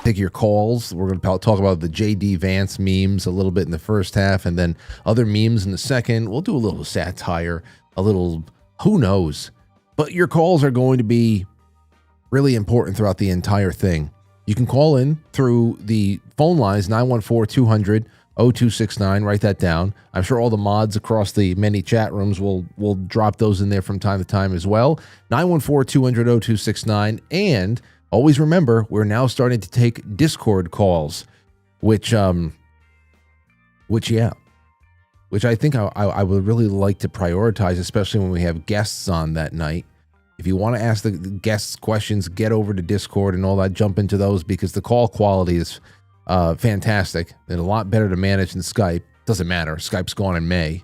take your calls. We're going to talk about the JD Vance memes a little bit in the first half, and then other memes in the second. We'll do a little satire, a little who knows. But your calls are going to be really important throughout the entire thing. You can call in through the phone lines, 914-200-0269. Write that down. I'm sure all the mods across the many chat rooms will drop those in there from time to time as well. 914-200-0269. And always remember, we're now starting to take Discord calls, which I think I would really like to prioritize, especially when we have guests on that night. If you want to ask the guests questions, get over to Discord and all that, jump into those, because the call quality is fantastic and a lot better to manage than Skype. Doesn't matter. Skype's gone in May.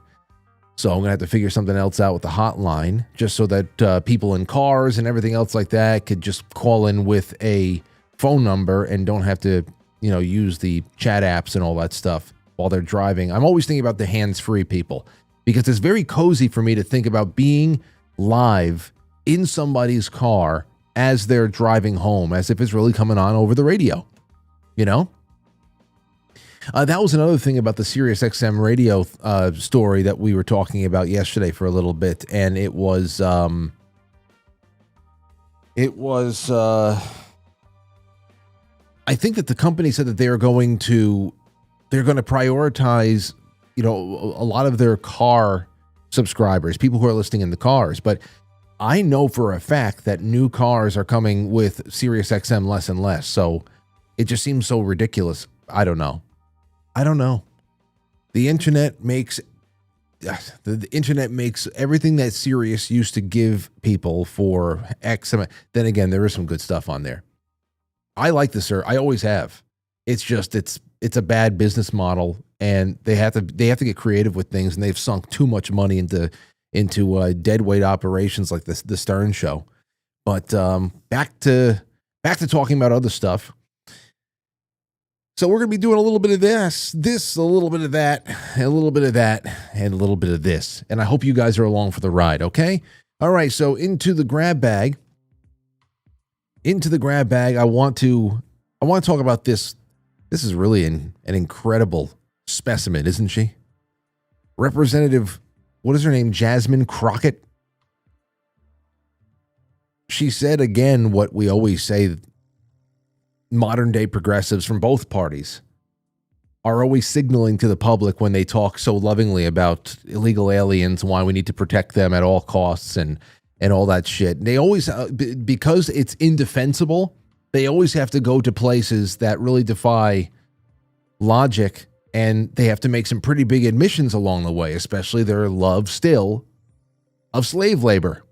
So I'm going to have to figure something else out with the hotline, just so that people in cars and everything else like that could just call in with a phone number and don't have to, use the chat apps and all that stuff while they're driving. I'm always thinking about the hands-free people, because it's very cozy for me to think about being live in somebody's car as they're driving home, as if it's really coming on over the radio, That was another thing about the SiriusXM radio story that we were talking about yesterday for a little bit, and it was I think that the company said that they're going to prioritize, a lot of their car subscribers, people who are listening in the cars, but I know for a fact that new cars are coming with SiriusXM less and less. So it just seems so ridiculous. I don't know. The internet makes everything that Sirius used to give people for X amount. Then again, there is some good stuff on there. I like this, sir. I always have. It's just it's a bad business model, and they have to get creative with things, and they've sunk too much money into deadweight operations like the Stern Show. But back to talking about other stuff. So we're going to be doing a little bit of this, a little bit of that, and a little bit of that, and a little bit of this. And I hope you guys are along for the ride, okay? All right, so into the grab bag. I want to talk about this. This is really an incredible specimen, isn't she? Representative, what is her name? Jasmine Crockett. She said again what we always say, modern day progressives from both parties are always signaling to the public when they talk so lovingly about illegal aliens, why we need to protect them at all costs and all that shit. They always, because it's indefensible, they always have to go to places that really defy logic, and they have to make some pretty big admissions along the way, especially their love still of slave labor.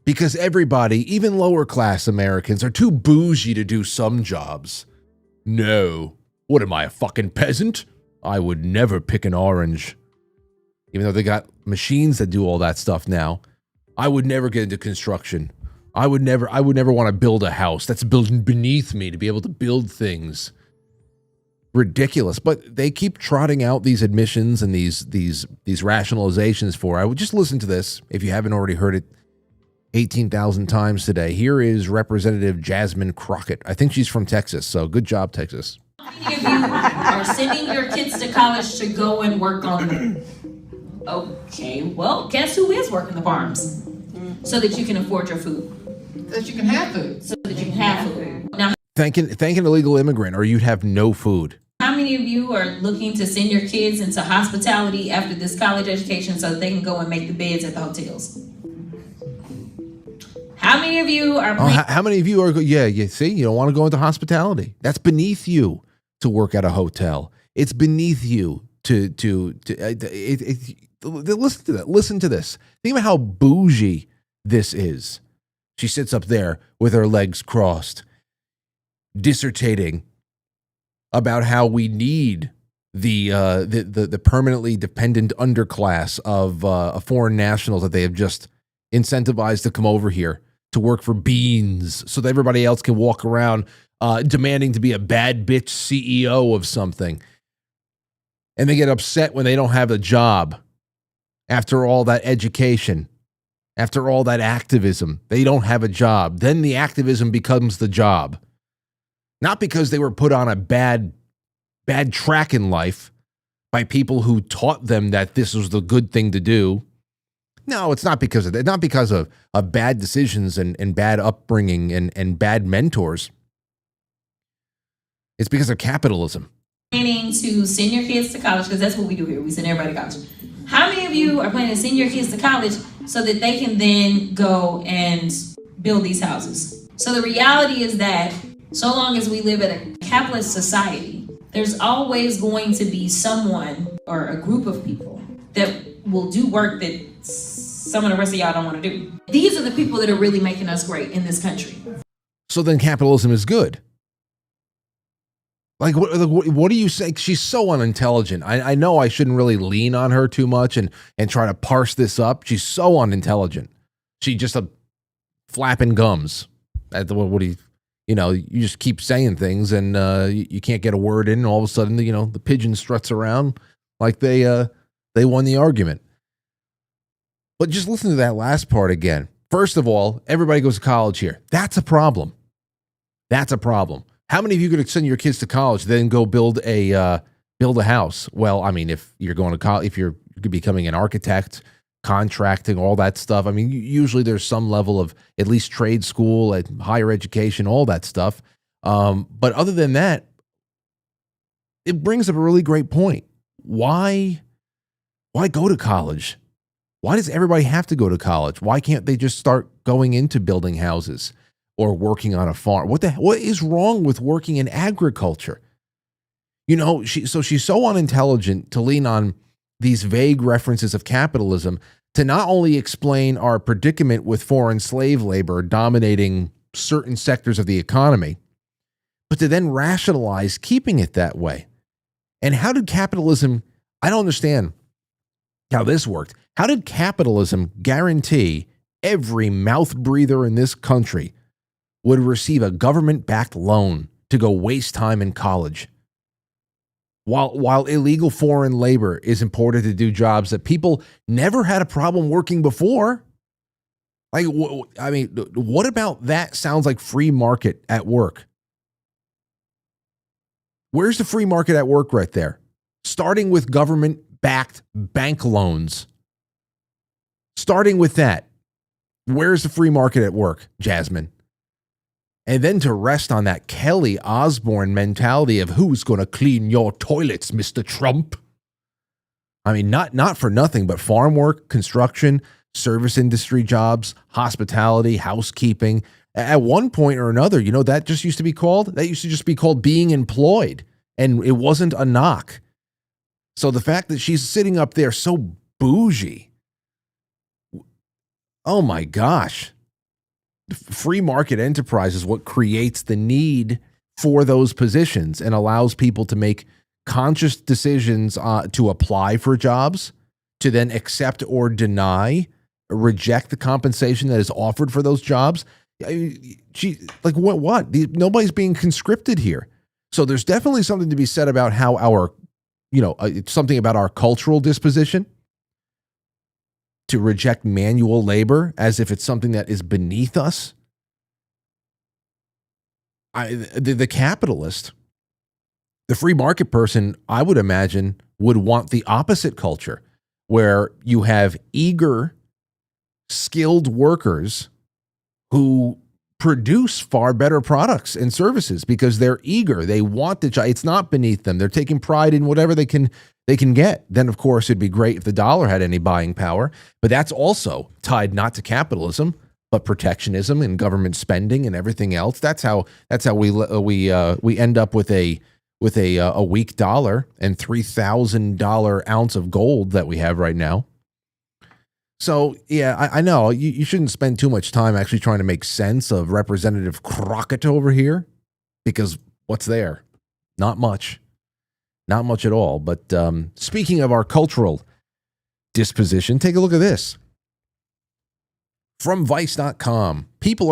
Because everybody, even lower class Americans, are too bougie to do some jobs. No. What am I, a fucking peasant? I would never pick an orange. Even though they got machines that do all that stuff now. I would never get into construction. I would never want to build a house. That's built beneath me to be able to build things. Ridiculous. But they keep trotting out these admissions and these rationalizations for. I would just listen to this if you haven't already heard it 18,000 times today. Here is Representative Jasmine Crockett. I think she's from Texas, so good job, Texas. How many of you are sending your kids to college to go and work on them? Okay, well, guess who is working the farms? So that you can afford your food. So that you can have food. So that you can have food. Now, thank an illegal immigrant, or you'd have no food. how many of you are looking to send your kids into hospitality after this college education so they can go and make the beds at the hotels? How many of you are... how many of you are... Yeah, you see, you don't want to go into hospitality. That's beneath you to work at a hotel. It's beneath you to listen to that. Listen to this. Think about how bougie this is. She sits up there with her legs crossed, dissertating about how we need the permanently dependent underclass of foreign nationals that they have just incentivized to come over here to work for beans so that everybody else can walk around demanding to be a bad bitch CEO of something. And they get upset when they don't have a job after all that education, after all that activism. They don't have a job. Then the activism becomes the job. Not because they were put on a bad track in life by people who taught them that this was the good thing to do. No, it's not because of that. Not because of bad decisions and bad upbringing and bad mentors. It's because of capitalism. Planning to send your kids to college, because that's what we do here. We send everybody to college. How many of you are planning to send your kids to college so that they can then go and build these houses? So the reality is that so long as we live in a capitalist society, there's always going to be someone or a group of people that will do work that some of the rest of y'all don't want to do. These are the people that are really making us great in this country. So then capitalism is good. Like, what do you say? She's so unintelligent. I know I shouldn't really lean on her too much and try to parse this up. She's so unintelligent. She just flapping gums. What do you just keep saying things and you can't get a word in. And all of a sudden, the pigeon struts around like they won the argument. But just listen to that last part again. First of all, everybody goes to college here. That's a problem. That's a problem. How many of you could send your kids to college, then go build a house? Well, I mean, if you're going to college, if you're becoming an architect, contracting, all that stuff. I mean, usually there's some level of at least trade school, at higher education, all that stuff. But other than that, it brings up a really great point. Why go to college? Why does everybody have to go to college? Why can't they just start going into building houses or working on a farm? What is wrong with working in agriculture? She's so unintelligent to lean on these vague references of capitalism to not only explain our predicament with foreign slave labor dominating certain sectors of the economy, but to then rationalize keeping it that way. And how did capitalism, I don't understand how this worked. How did capitalism guarantee every mouth breather in this country would receive a government-backed loan to go waste time in college? While illegal foreign labor is imported to do jobs that people never had a problem working before. Like, I mean, what about that sounds like free market at work? Where's the free market at work right there? Starting with government-backed bank loans. Starting with that. Where's the free market at work, Jasmine? And then to rest on that Kelly Osbourne mentality of who's going to clean your toilets, Mr. Trump. I mean, not for nothing, but farm work, construction, service industry jobs, hospitality, housekeeping. At one point or another, that just used to be called? That used to just be called being employed. And it wasn't a knock. So the fact that she's sitting up there so bougie. Oh my gosh. Free market enterprise is what creates the need for those positions and allows people to make conscious decisions to apply for jobs, to then accept or deny, reject the compensation that is offered for those jobs. What? Nobody's being conscripted here. So there's definitely something to be said about how something about our cultural disposition to reject manual labor as if it's something that is beneath us. The capitalist, the free market person, I would imagine, would want the opposite culture, where you have eager, skilled workers who produce far better products and services because they're eager. They want the job. It's not beneath them. They're taking pride in whatever they can get. Then, of course, it'd be great if the dollar had any buying power. But that's also tied not to capitalism, but protectionism and government spending and everything else. That's how we end up with a weak dollar and $3,000 ounce of gold that we have right now. So, yeah, I know you shouldn't spend too much time actually trying to make sense of Representative Crockett over here, because what's there? Not much. Not much at all. But speaking of our cultural disposition, take a look at this. From Vice.com, people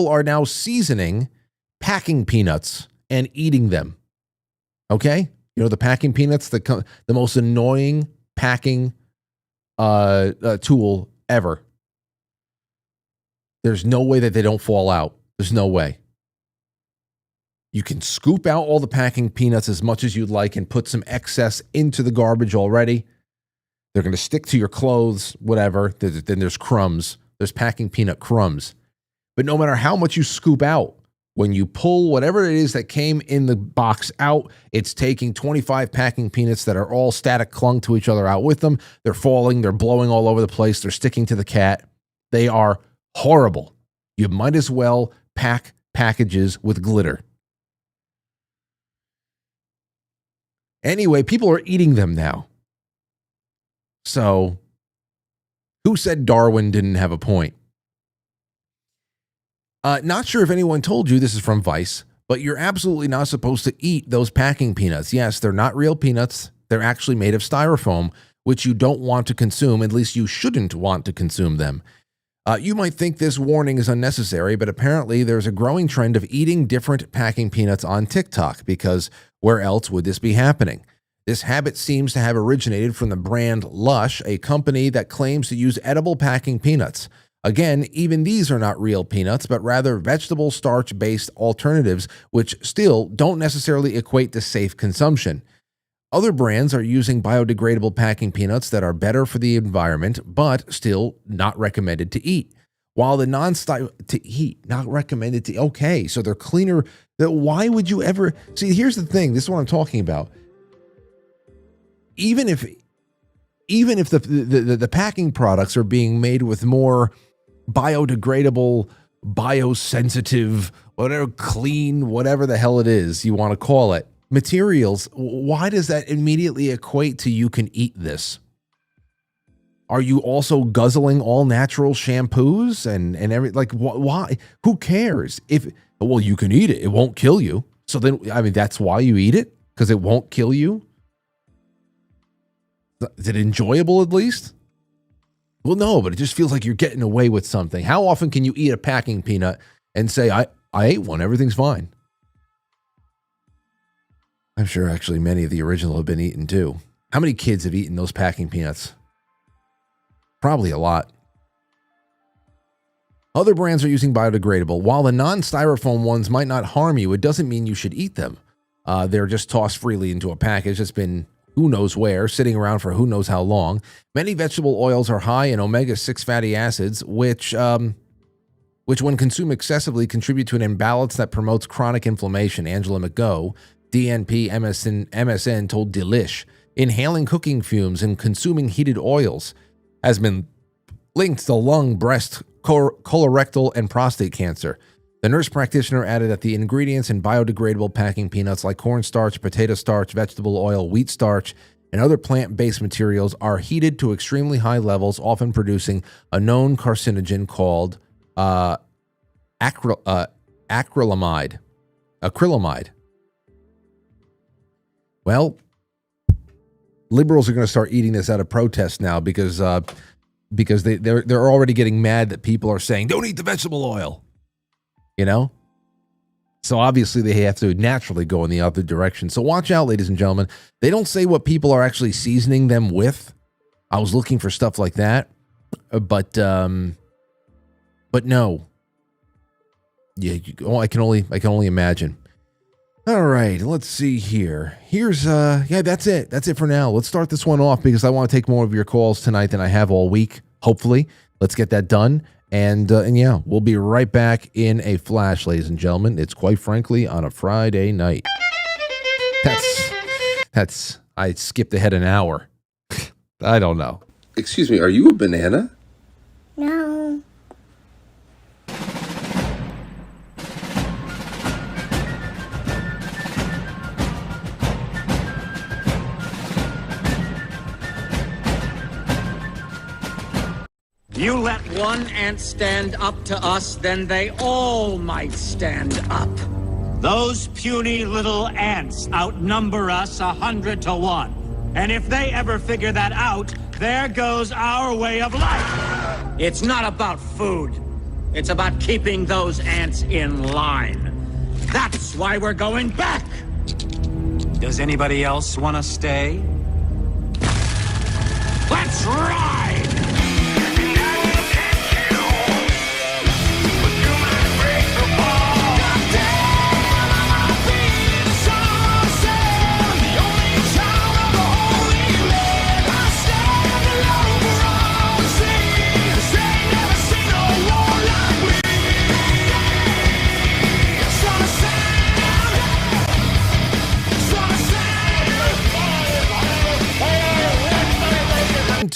are now seasoning packing peanuts and eating them. Okay? The packing peanuts, the most annoying packing tool ever. There's no way that they don't fall out. There's no way. You can scoop out all the packing peanuts as much as you'd like and put some excess into the garbage already. They're going to stick to your clothes, whatever. Then there's crumbs. There's packing peanut crumbs. But no matter how much you scoop out, when you pull whatever it is that came in the box out, it's taking 25 packing peanuts that are all static clung to each other out with them. They're falling. They're blowing all over the place. They're sticking to the cat. They are horrible. You might as well pack packages with glitter. Anyway, people are eating them now. So, who said Darwin didn't have a point? Not sure if anyone told you, this is from Vice, but you're absolutely not supposed to eat those packing peanuts. Yes, they're not real peanuts. They're actually made of styrofoam, which you don't want to consume. At least you shouldn't want to consume them. You might think this warning is unnecessary, but apparently there's a growing trend of eating different packing peanuts on TikTok, because where else would this be happening? This habit seems to have originated from the brand Lush, a company that claims to use edible packing peanuts. Again, even these are not real peanuts, but rather vegetable starch-based alternatives, which still don't necessarily equate to safe consumption. Other brands are using biodegradable packing peanuts that are better for the environment, but still not recommended to eat. While the not recommended to, okay, so they're cleaner. Why would you ever, see, here's the thing, this is what I'm talking about. Even if the packing products are being made with more biodegradable, biosensitive, whatever, clean, whatever the hell it is you want to call it, materials, why does that immediately equate to you can eat this? Are you also guzzling all natural shampoos and every, like, why? Who cares? Well, you can eat it. It won't kill you. So then, I mean, that's why you eat it? Because it won't kill you? Is it enjoyable at least? Well, no, but it just feels like you're getting away with something. How often can you eat a packing peanut and say, I ate one, everything's fine? I'm sure actually many of the original have been eaten too. How many kids have eaten those packing peanuts? Probably a lot. Other brands are using biodegradable. While the non-styrofoam ones might not harm you, it doesn't mean you should eat them. They're just tossed freely into a package that's been who knows where, sitting around for who knows how long. Many vegetable oils are high in omega-6 fatty acids, which when consumed excessively contribute to an imbalance that promotes chronic inflammation. Angela McGo, DNP MSN told Delish, inhaling cooking fumes and consuming heated oils has been linked to lung, breast, colorectal, and prostate cancer. The nurse practitioner added that the ingredients in biodegradable packing peanuts like cornstarch, potato starch, vegetable oil, wheat starch, and other plant-based materials are heated to extremely high levels, often producing a known carcinogen called acrylamide. Well, liberals are going to start eating this out of protest now because they're already getting mad that people are saying, don't eat the vegetable oil. You know? So obviously they have to naturally go in the other direction. So watch out, ladies and gentlemen. They don't say what people are actually seasoning them with. I was looking for stuff like that. But no. Yeah, I can only imagine. All right, let's see here. Here's that's it. That's it for now. Let's start this one off because I want to take more of your calls tonight than I have all week. Hopefully, let's get that done. And yeah, we'll be right back in a flash, ladies and gentlemen. It's Quite Frankly on a Friday night. That's I skipped ahead an hour. I don't know. Excuse me, are you a banana? No. You let one ant stand up to us, then they all might stand up. Those puny little ants outnumber us 100 to 1. And if they ever figure that out, there goes our way of life. It's not about food. It's about keeping those ants in line. That's why we're going back. Does anybody else want to stay? Let's ride!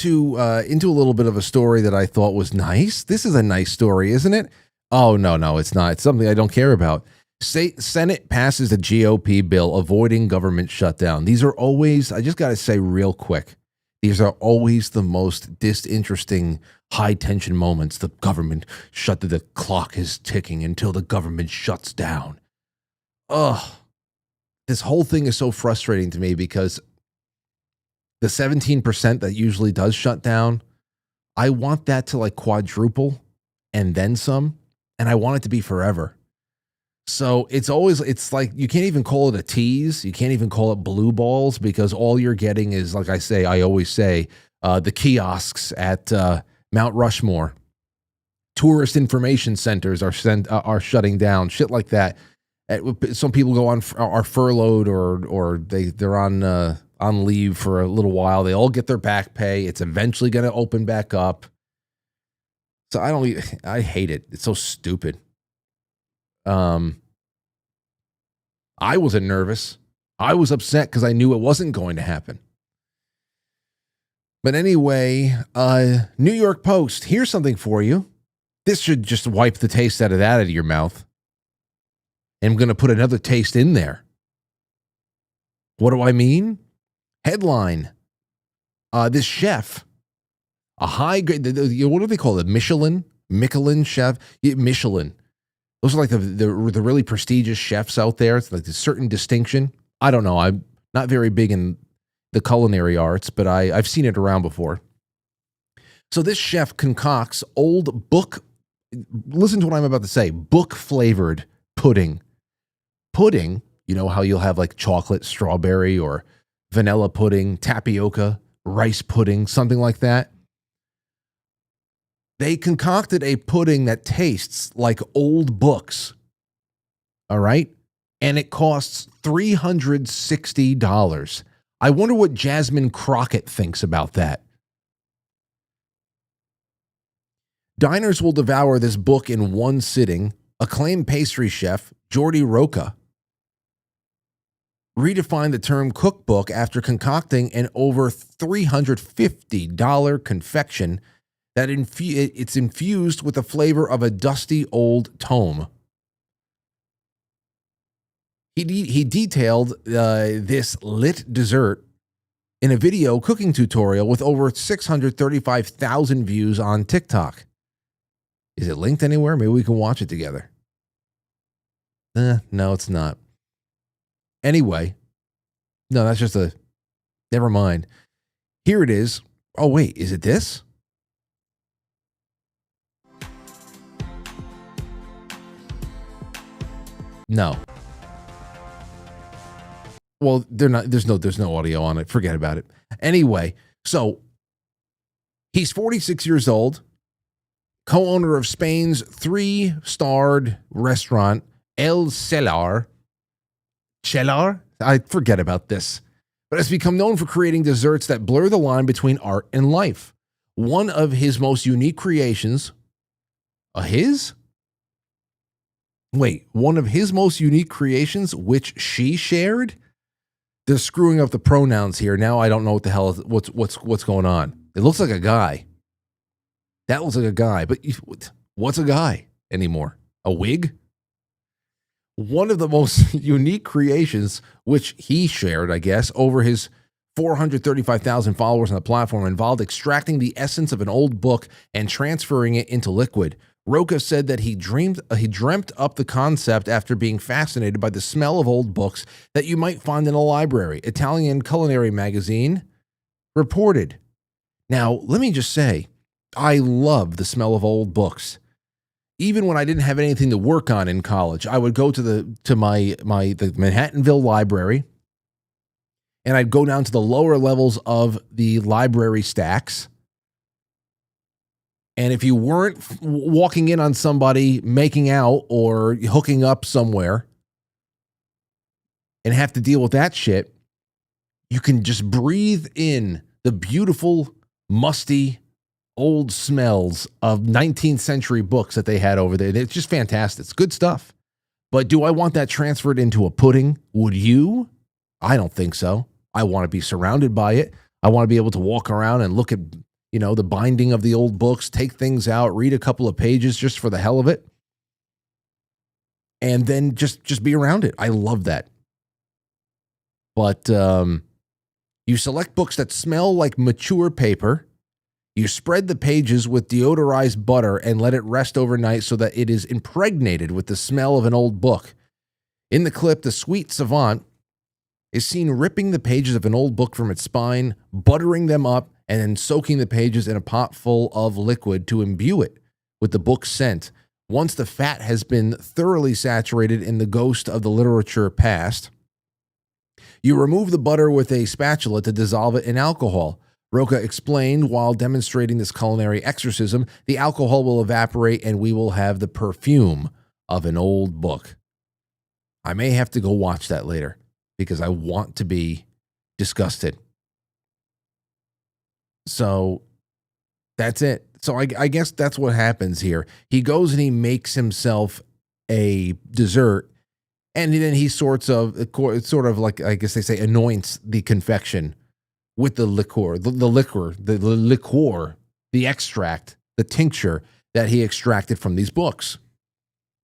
into a little bit of a story that I thought was nice. This is a nice story, isn't it? Oh, no, it's not. It's something I don't care about. Senate passes a GOP bill avoiding government shutdown. These are always, I just got to say real quick, these are always the most disinteresting, high-tension moments. The government the clock is ticking until the government shuts down. Ugh. This whole thing is so frustrating to me because the 17% that usually does shut down, I want that to like quadruple and then some, and I want it to be forever. So it's like you can't even call it a tease. You can't even call it blue balls because all you're getting is, like I always say, the kiosks at Mount Rushmore. Tourist information centers are shutting down, shit like that. Some people are furloughed or they're on leave for a little while. They all get their back pay. It's eventually going to open back up. So I hate it. It's so stupid. I wasn't nervous. I was upset because I knew it wasn't going to happen. But anyway, New York Post, here's something for you. This should just wipe the taste out of your mouth. And I'm going to put another taste in there. What do I mean? Headline. This chef, a high grade, what do they call it? Michelin chef? Michelin. Those are like the really prestigious chefs out there. It's like a certain distinction. I don't know. I'm not very big in the culinary arts, but I've seen it around before. So this chef concocts old book, listen to what I'm about to say, book-flavored pudding. Pudding, you know how you'll have like chocolate, strawberry, or vanilla pudding, tapioca, rice pudding, something like that. They concocted a pudding that tastes like old books. All right? And it costs $360. I wonder what Jasmine Crockett thinks about that. Diners will devour this book in one sitting. Acclaimed pastry chef Jordi Roca redefined the term cookbook after concocting an over $350 confection that it's infused with the flavor of a dusty old tome. He detailed this lit dessert in a video cooking tutorial with over 635,000 views on TikTok. Is it linked anywhere? Maybe we can watch it together. No, it's not. Anyway, no, that's just never mind. Here it is. Oh, wait, is it this? No. Well, there's no audio on it. Forget about it. Anyway, so he's 46 years old, co-owner of Spain's 3-starred restaurant, El Cellar. Cellar? I forget about this. But has become known for creating desserts that blur the line between art and life. One of his most unique creations, one of his most unique creations, which she shared? They're screwing up the pronouns here. Now I don't know what the hell is, what's going on. It looks like a guy. That looks like a guy, but what's a guy anymore? A wig? One of the most unique creations, which he shared, I guess, over his 435,000 followers on the platform, involved extracting the essence of an old book and transferring it into liquid. Roca said that he dreamt up the concept after being fascinated by the smell of old books that you might find in a library. Italian Culinary Magazine reported. Now, let me just say, I love the smell of old books. Even when I didn't have anything to work on in college, I would go to the Manhattanville Library, and I'd go down to the lower levels of the library stacks. And if you weren't walking in on somebody making out or hooking up somewhere and have to deal with that shit, you can just breathe in the beautiful, musty, old smells of 19th century books that they had over there. It's just fantastic. It's good stuff. But do I want that transferred into a pudding? Would you? I don't think so. I want to be surrounded by it. I want to be able to walk around and look at the binding of the old books, take things out, read a couple of pages just for the hell of it, and then just be around it. I love that. But you select books that smell like mature paper. You spread the pages with deodorized butter and let it rest overnight so that it is impregnated with the smell of an old book. In the clip, the sweet savant is seen ripping the pages of an old book from its spine, buttering them up, and then soaking the pages in a pot full of liquid to imbue it with the book's scent. Once the fat has been thoroughly saturated in the ghost of the literature past, you remove the butter with a spatula to dissolve it in alcohol. Roca explained while demonstrating this culinary exorcism, the alcohol will evaporate and we will have the perfume of an old book. I may have to go watch that later because I want to be disgusted. So that's it. So I guess that's what happens here. He goes and he makes himself a dessert, and then he sort of like, I guess they say, anoints the confection with the liqueur, the extract, the tincture that he extracted from these books.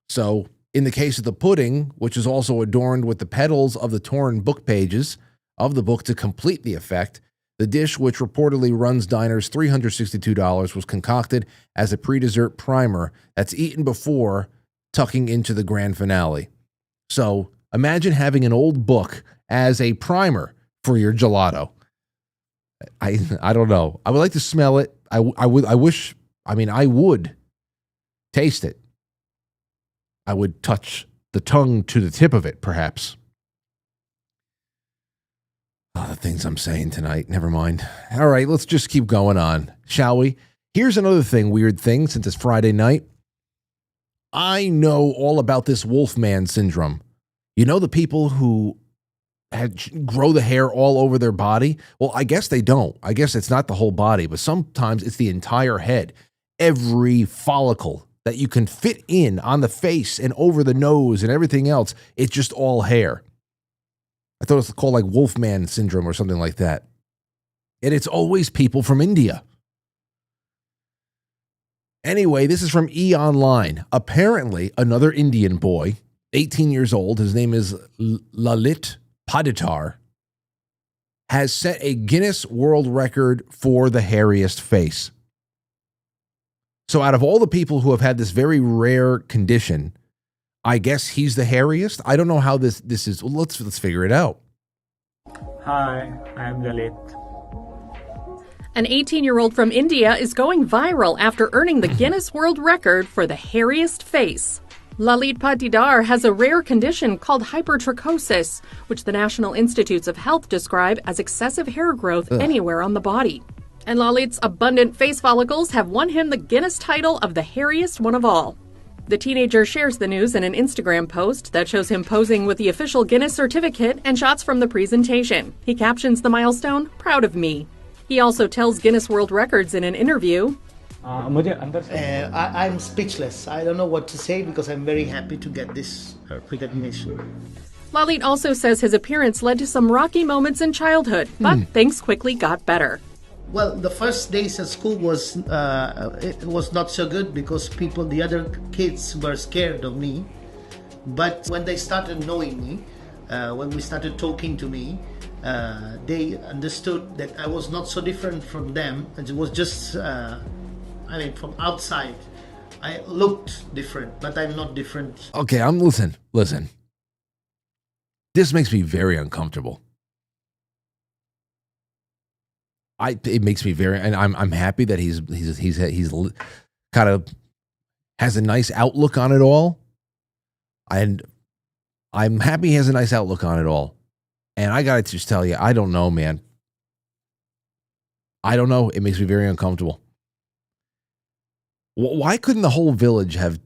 So in the case of the pudding, which is also adorned with the petals of the torn book pages of the book to complete the effect, the dish, which reportedly runs diners $362, was concocted as a pre-dessert primer that's eaten before tucking into the grand finale. So imagine having an old book as a primer for your gelato. I don't know. I would like to smell it. I would taste it. I would touch the tongue to the tip of it, perhaps. Oh, the things I'm saying tonight. Never mind. All right, let's just keep going on, shall we? Here's another weird thing, since it's Friday night. I know all about this Wolfman syndrome. You know the people who grow the hair all over their body? Well, I guess they don't. I guess it's not the whole body, but sometimes it's the entire head. Every follicle that you can fit in on the face and over the nose and everything else, it's just all hair. I thought it was called like Wolfman syndrome or something like that. And it's always people from India. Anyway, this is from E! Online. Apparently, another Indian boy, 18 years old, his name is Lalit Paditar, has set a Guinness World Record for the hairiest face. So out of all the people who have had this very rare condition, I guess he's the hairiest. I don't know how this is. Well, let's figure it out. Hi, I'm Lalit. An 18-year-old from India is going viral after earning the Guinness World Record for the hairiest face. Lalit Patidar has a rare condition called hypertrichosis, which the National Institutes of Health describe as excessive hair growth anywhere on the body. And Lalit's abundant face follicles have won him the Guinness title of the hairiest one of all. The teenager shares the news in an Instagram post that shows him posing with the official Guinness certificate and shots from the presentation. He captions the milestone, "Proud of me." He also tells Guinness World Records in an interview, I'm speechless. I don't know what to say because I'm very happy to get this recognition. Lalit also says his appearance led to some rocky moments in childhood, but things quickly got better. Well, the first days at school was not so good because the other kids were scared of me. But when they started knowing me, when we started talking to me, they understood that I was not so different from them. It was just, from outside, I looked different, but I'm not different. Okay, listen. This makes me very uncomfortable. It makes me very, and I'm happy that he's kind of has a nice outlook on it all, and I'm happy he has a nice outlook on it all. And I gotta just tell you, I don't know, man. I don't know. It makes me very uncomfortable. Why couldn't the whole village have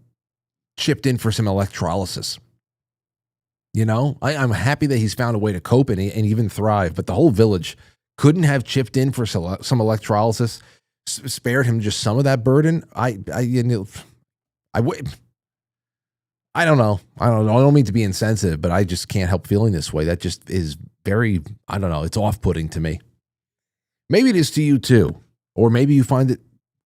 chipped in for some electrolysis? You know, I'm happy that he's found a way to cope and even thrive, but the whole village couldn't have chipped in for some electrolysis, spared him just some of that burden. I don't know. I don't mean to be insensitive, but I just can't help feeling this way. That just is very, I don't know. It's off-putting to me. Maybe it is to you too. Or maybe you find it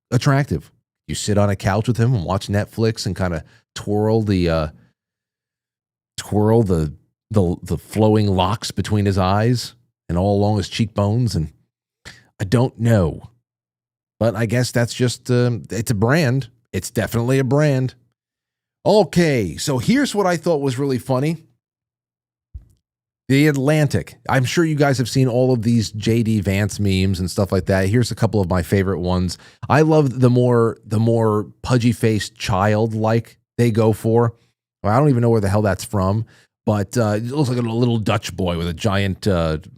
attractive. You sit on a couch with him and watch Netflix and kind of twirl the flowing locks between his eyes and all along his cheekbones. And I don't know. But I guess that's just, it's a brand. It's definitely a brand. Okay, so here's what I thought was really funny. The Atlantic. I'm sure you guys have seen all of these JD Vance memes and stuff like that. Here's a couple of my favorite ones. I love the more pudgy-faced child-like they go for. Well, I don't even know where the hell that's from, but it looks like a little Dutch boy with a giant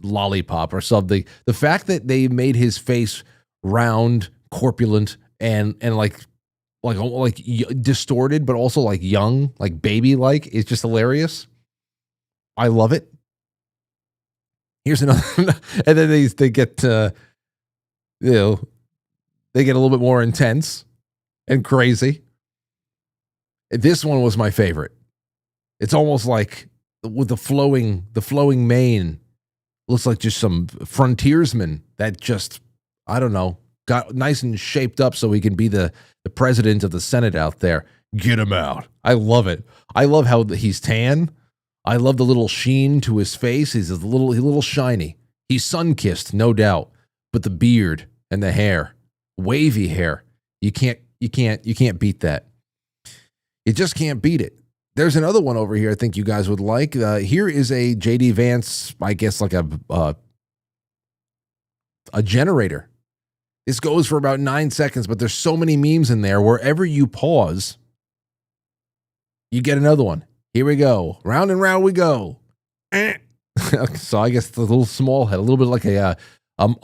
lollipop or something. The fact that they made his face round, corpulent, and like distorted, but also like young, like baby-like, is just hilarious. I love it. Here's another, and then they get, they get a little bit more intense and crazy. This one was my favorite. It's almost like with the flowing mane, looks like just some frontiersman that just, I don't know, got nice and shaped up so he can be the president of the Senate out there. Get him out. I love it. I love how he's tan. I love the little sheen to his face. He's a little shiny. He's sun-kissed, no doubt. But the beard and the hair, wavy hair, you can't beat that. You just can't beat it. There's another one over here I think you guys would like. Here is a JD Vance, I guess like a generator. This goes for about 9 seconds, but there's so many memes in there. Wherever you pause, you get another one. Here we go. Round and round we go. So I guess the little small head, a little bit like a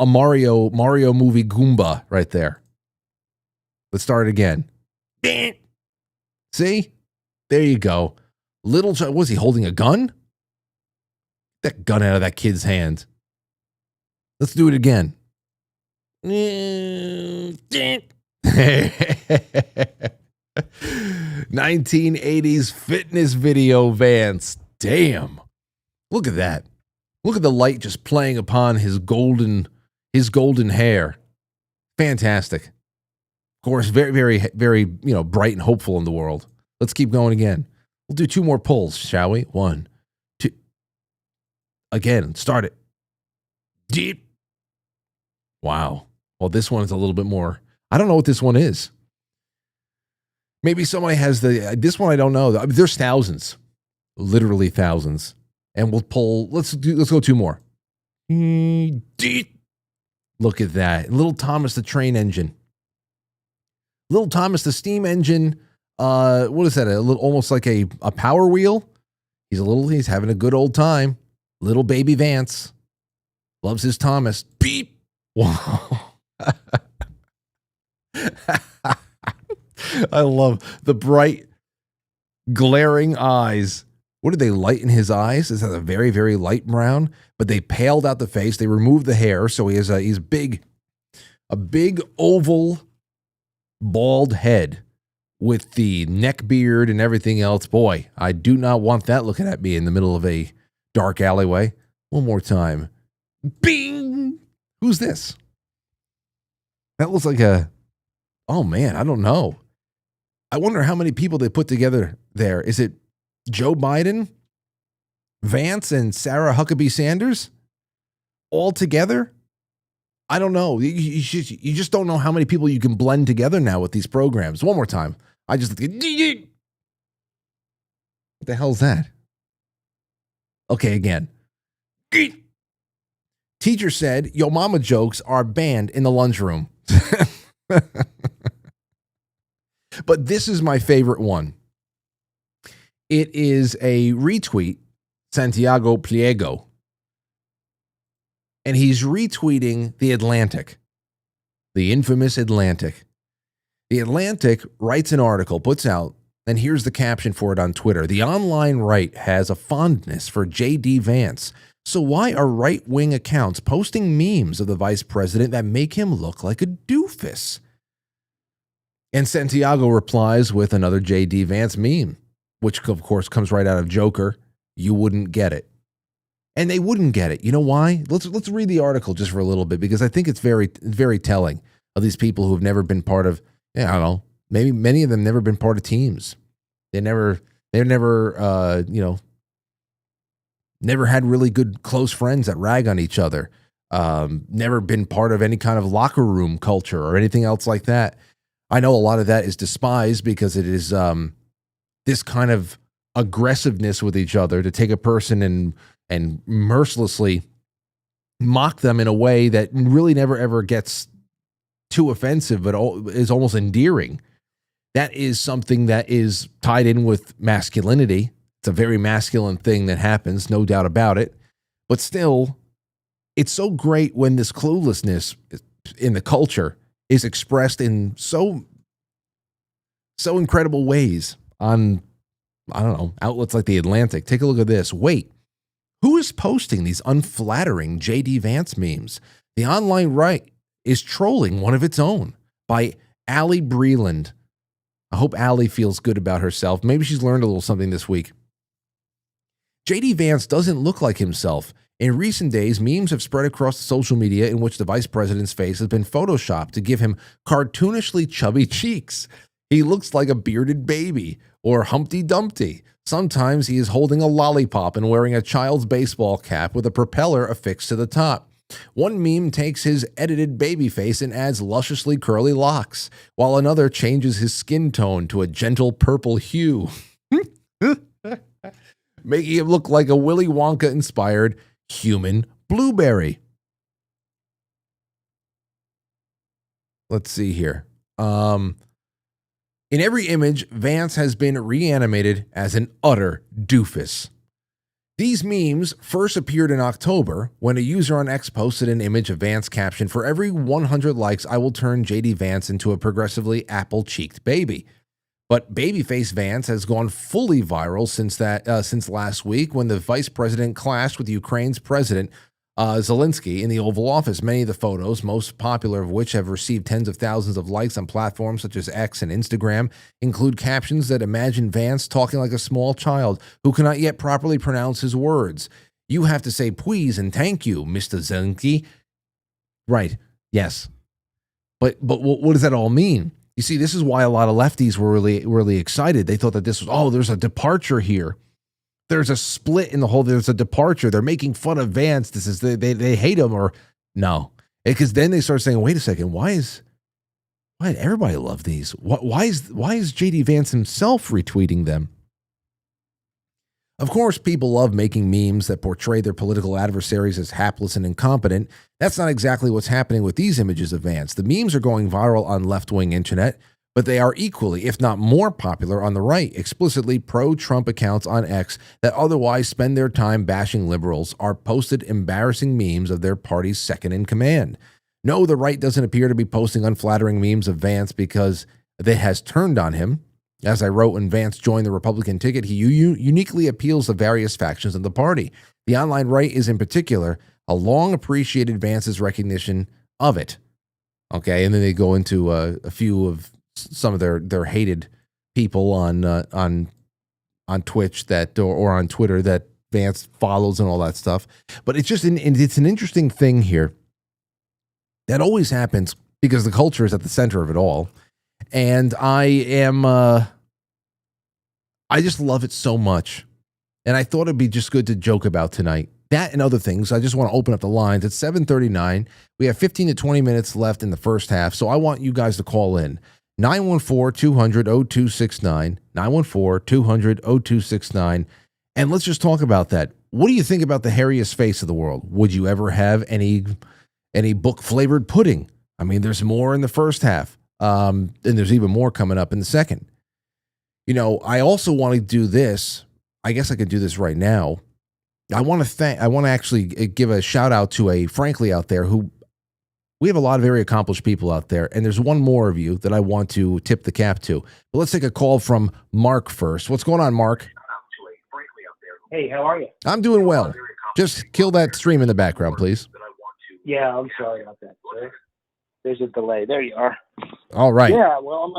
Mario movie Goomba right there. Let's start it again. See? There you go. Little child, was he holding a gun? Get that gun out of that kid's hand. Let's do it again. 1980s fitness video Vance. Damn. Look at that. Look at the light just playing upon his golden hair. Fantastic. Of course, very, very, very, bright and hopeful in the world. Let's keep going again. We'll do 2 more pulls, shall we? 1, 2. Again, start it. Deep. Wow. Well, this one is a little bit more. I don't know what this one is. Maybe somebody has this one. I don't know. I mean, there's thousands, literally thousands. And we'll pull. Let's go 2 more. Look at that. Little Thomas the train engine. Little Thomas the steam engine. What is that? A little, almost like a power wheel. He's having a good old time. Little baby Vance loves his Thomas. Beep. Wow. I love the bright, glaring eyes. What did they lighten his eyes? Is that a very, very light brown? But they paled out the face. They removed the hair, so he's big, a big oval, bald head with the neck beard and everything else. Boy, I do not want that looking at me in the middle of a dark alleyway. One more time. Bing! Who's this? That looks like oh man, I don't know. I wonder how many people they put together there. Is it Joe Biden, Vance, and Sarah Huckabee Sanders all together? I don't know. You just don't know how many people you can blend together now with these programs. One more time. I just what the hell's that? Okay, again. Teacher said, "Yo mama jokes are banned in the lunchroom." But this is my favorite one. It is a retweet, Santiago Pliego. And he's retweeting The Atlantic, the infamous Atlantic. The Atlantic writes an article, puts out, and here's the caption for it on Twitter. The online right has a fondness for JD Vance. So why are right-wing accounts posting memes of the vice president that make him look like a doofus? And Santiago replies with another JD Vance meme, which of course comes right out of Joker. You wouldn't get it. And they wouldn't get it. You know why? Let's read the article just for a little bit because I think it's very, very telling. of these people who have never been part of, I don't know, maybe many of them never been part of teams. They're never, never had really good close friends that rag on each other. Never been part of any kind of locker room culture or anything else like that. I know a lot of that is despised because it is this kind of aggressiveness with each other to take a person and mercilessly mock them in a way that really never ever gets too offensive, but is almost endearing. That is something that is tied in with masculinity. It's a very masculine thing that happens, no doubt about it. But still, it's so great when this cluelessness in the culture is expressed in so incredible ways on, I don't know, outlets like The Atlantic. Take a look at this. Wait, who is posting these unflattering JD Vance memes? The online right is trolling one of its own by Allie Breland. I hope Allie feels good about herself. Maybe she's learned a little something this week. JD Vance doesn't look like himself. In recent days, memes have spread across the social media in which the vice president's face has been photoshopped to give him cartoonishly chubby cheeks. He looks like a bearded baby or Humpty Dumpty. Sometimes he is holding a lollipop and wearing a child's baseball cap with a propeller affixed to the top. One meme takes his edited baby face and adds lusciously curly locks, while another changes his skin tone to a gentle purple hue, making him look like a Willy Wonka-inspired human blueberry. Let's see here. In every image, Vance has been reanimated as an utter doofus. These memes first appeared in October when a user on X posted an image of Vance captioned, "For every 100 likes, I will turn JD Vance into a progressively apple-cheeked baby." But babyface Vance has gone fully viral since last week when the vice president clashed with Ukraine's president Zelensky in the Oval Office. Many of the photos, most popular of which have received tens of thousands of likes on platforms such as X and Instagram, include captions that imagine Vance talking like a small child who cannot yet properly pronounce his words. "You have to say please and thank you, Mr. Zelensky." Right, yes. But what does that all mean? You see, this is why a lot of lefties were really excited. They thought that this was, there's a departure here. There's a split in the whole, there's a departure. They're making fun of Vance. This is, they hate him, or no. Because then they start saying, wait a second, why did everybody love these? Why is JD Vance himself retweeting them? Of course, people love making memes that portray their political adversaries as hapless and incompetent. That's not exactly what's happening with these images of Vance. The memes are going viral on left-wing internet, but they are equally, if not more popular on the right. Explicitly pro-Trump accounts on X that otherwise spend their time bashing liberals are posted embarrassing memes of their party's second in command. No, the right doesn't appear to be posting unflattering memes of Vance because it has turned on him. As I wrote, when Vance joined the Republican ticket, he uniquely appeals to various factions of the party. The online right is, in particular, a long appreciated Vance's recognition of it. Okay, and then they go into a few of some of their hated people on Twitch that or on Twitter that Vance follows and all that stuff. But it's just it's an interesting thing here that always happens because the culture is at the center of it all. And I just love it so much. And I thought it'd be just good to joke about tonight. That and other things. I just want to open up the lines. It's 7:39. We have 15 to 20 minutes left in the first half. So I want you guys to call in. 914-200-0269. 914-200-0269. And let's just talk about that. What do you think about the hairiest face of the world? Would you ever have any book-flavored pudding? I mean, there's more in the first half. And there's even more coming up in the second. You know, I also want to do this. I guess I could do this right now. I want to actually give a shout out to a Frankly out there who we have a lot of very accomplished people out there. And there's one more of you that I want to tip the cap to. But let's take a call from Mark first. What's going on, Mark? Hey, how are you? I'm doing well. Just kill that stream in the background, please. Yeah, I'm sorry about that, sir. There's a delay. There you are. All right. Yeah, well,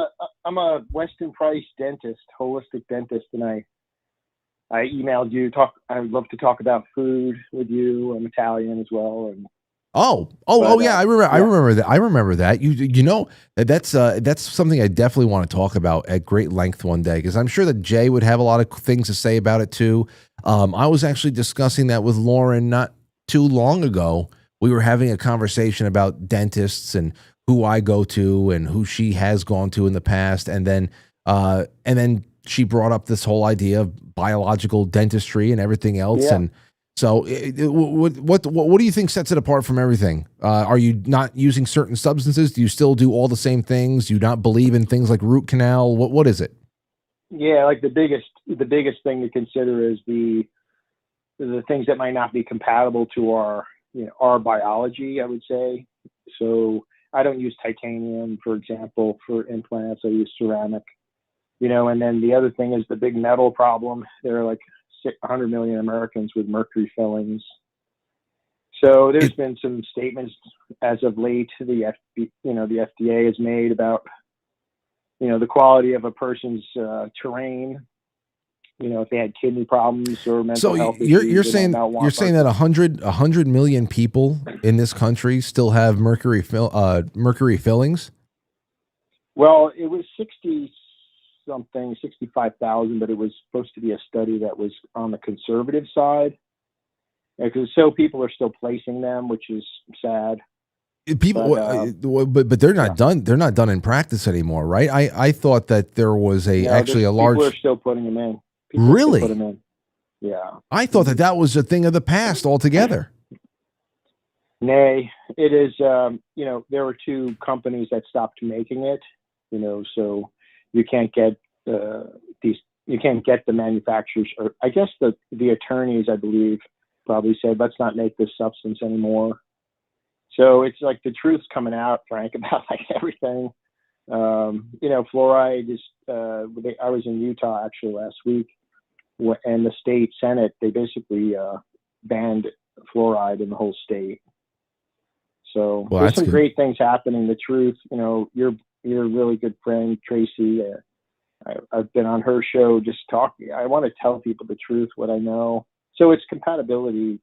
I'm a Weston Price dentist, holistic dentist, and I emailed you. I'd love to talk about food with you. I'm Italian as well, and Yeah. I remember that. I remember that. You know that's something I definitely want to talk about at great length one day, because I'm sure that Jay would have a lot of things to say about it too. I was actually discussing that with Lauren not too long ago. We were having a conversation about dentists and who I go to and who she has gone to in the past, and then she brought up this whole idea of biological dentistry and everything else, and so, what do you think sets it apart from everything? Are you not using certain substances? Do you still do all the same things? Do you not believe in things like root canal? What is it? Yeah, like the biggest thing to consider is the things that might not be compatible to our biology, I would say. So I don't use titanium, for example, for implants. I use ceramic. And then the other thing is the big metal problem. There are like 100 million Americans with mercury fillings. So there's been some statements as of late the FDA has made about the quality of a person's terrain. If they had kidney problems or mental health issues. So you're saying that 100 million people in this country still have mercury fillings? Well, it was 65,000, but it was supposed to be a study that was on the conservative side, because people are still placing them, which is sad. But they're not done. They're not done in practice anymore, right? I thought that there was a large. People are still putting them in. Really? Put them in. Yeah. I thought that was a thing of the past altogether. Nay, it is. There were two companies that stopped making it. So you can't get you can't get the manufacturers, or I guess the attorneys, I believe, probably said, let's not make this substance anymore. So it's like the truth's coming out, Frank, about like everything. Fluoride is. I was in Utah actually last week, and the state Senate, they basically banned fluoride in the whole state. So there's some great things happening. The truth, you're a really good friend, Tracy. I've been on her show just talking. I want to tell people the truth, what I know. So it's compatibility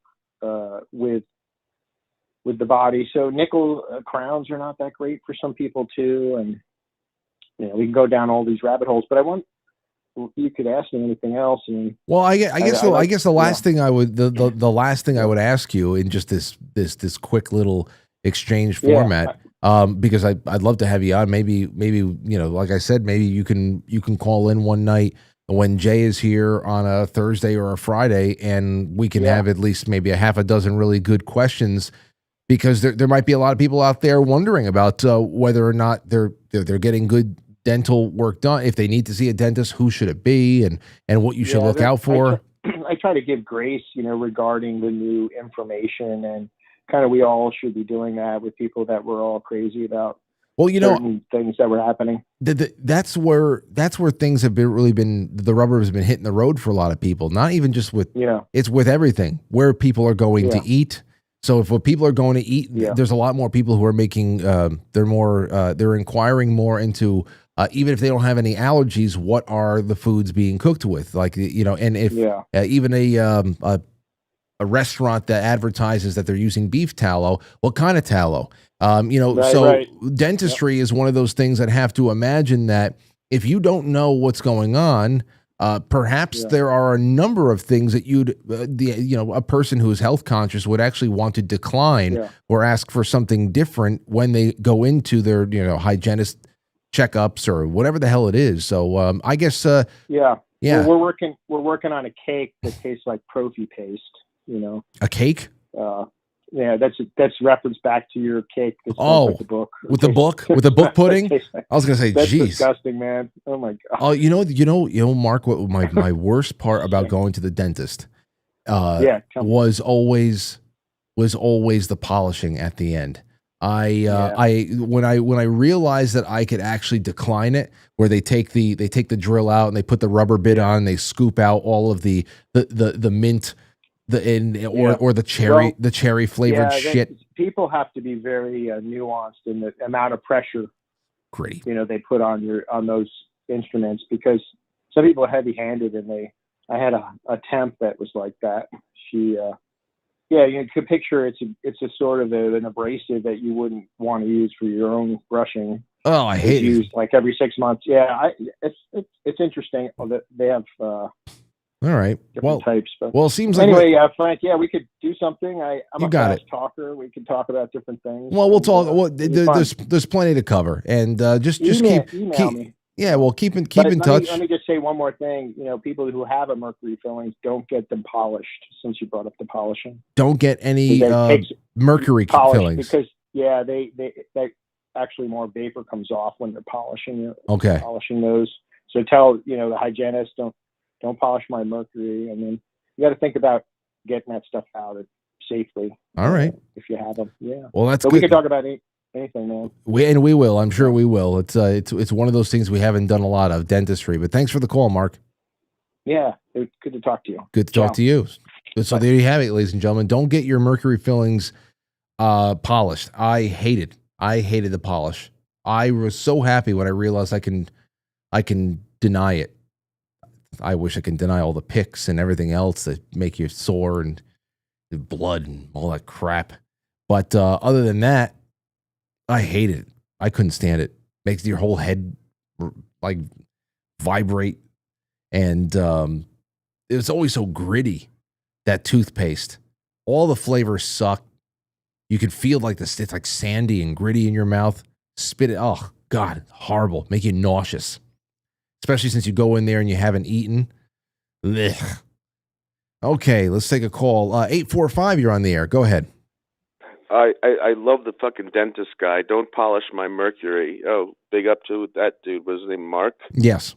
with the body. So nickel crowns are not that great for some people too, and we can go down all these rabbit holes. But you could ask me anything else. Well, I guess the last thing I would the last thing I would ask you in just this quick little exchange format. Because I'd love to have you on. Maybe like I said, maybe you can call in one night when Jay is here on a Thursday or a Friday, and we can have at least maybe a half a dozen really good questions, because there might be a lot of people out there wondering about whether or not they're getting good dental work done. If they need to see a dentist, who should it be, and what you should look out for. I try to give grace, regarding the new information, and kind of we all should be doing that with people that we're all crazy about. Well, certain things that were happening. That's where things have been the rubber has been hitting the road for a lot of people. Not even just with it's with everything, where people are going to eat. So if people are going to eat, there's a lot more people who are making they're inquiring more into even if they don't have any allergies, what are the foods being cooked with? Like and if even a restaurant that advertises that they're using beef tallow, what kind of tallow? Dentistry is one of those things that have to imagine that if you don't know what's going on, perhaps there are a number of things that a person who is health conscious would actually want to decline or ask for something different when they go into their hygienist checkups or whatever the hell it is. So I guess Well, we're working on a cake that tastes like Profi paste. A cake? That's reference back to your cake. Like the book. With the book pudding? I was gonna say, that's geez, disgusting, man. Oh my god. Oh, Mark, what my worst part about going to the dentist was always the polishing at the end. When I realized that I could actually decline it, where they take the drill out and they put the rubber bit on, and they scoop out all of the mint. Or the cherry flavored shit. People have to be very nuanced in the amount of pressure. Great. They put on those instruments, because some people are heavy handed, and I had a temp that was like that. She Yeah, you could picture it's a sort of an abrasive that you wouldn't want to use for your own brushing. Oh, I hate it. Used like every 6 months. Yeah, it's interesting that they have all right. different types. But well, it seems anyway, like Frank. Yeah, we could do something. I'm a fast talker. We could talk about different things. Well, we'll talk. Well, there's plenty to cover, and just email keep me. Yeah, well, keep in touch. Let me just say one more thing. People who have a mercury fillings, don't get them polished. Since you brought up the polishing, don't get any mercury fillings because they actually more vapor comes off when they're polishing. Polishing those. So tell the hygienist don't polish my mercury, and then you got to think about getting that stuff out safely. All right, if you have them, yeah. Well, that's good. We can talk about anything, man. We will. I'm sure we will. It's one of those things we haven't done a lot of, dentistry. But thanks for the call, Mark. Yeah, it's good to talk to you. Good to talk to you. So there you have it, ladies and gentlemen. Don't get your mercury fillings polished. I hated the polish. I was so happy when I realized I can deny it. I wish I can deny all the picks and everything else that make you sore and blood and all that crap. But other than that, I hated it. I couldn't stand it. Makes your whole head like vibrate. And it was always so gritty, that toothpaste. All the flavors suck. You can feel like it's like sandy and gritty in your mouth. Spit it. Oh, God, horrible. Make you nauseous. Especially since you go in there and you haven't eaten. Blech. Okay, let's take a call. 845, you're on the air. Go ahead. I love the fucking dentist guy. Don't polish my mercury. Oh, big up to that dude. Was his name Mark? Yes.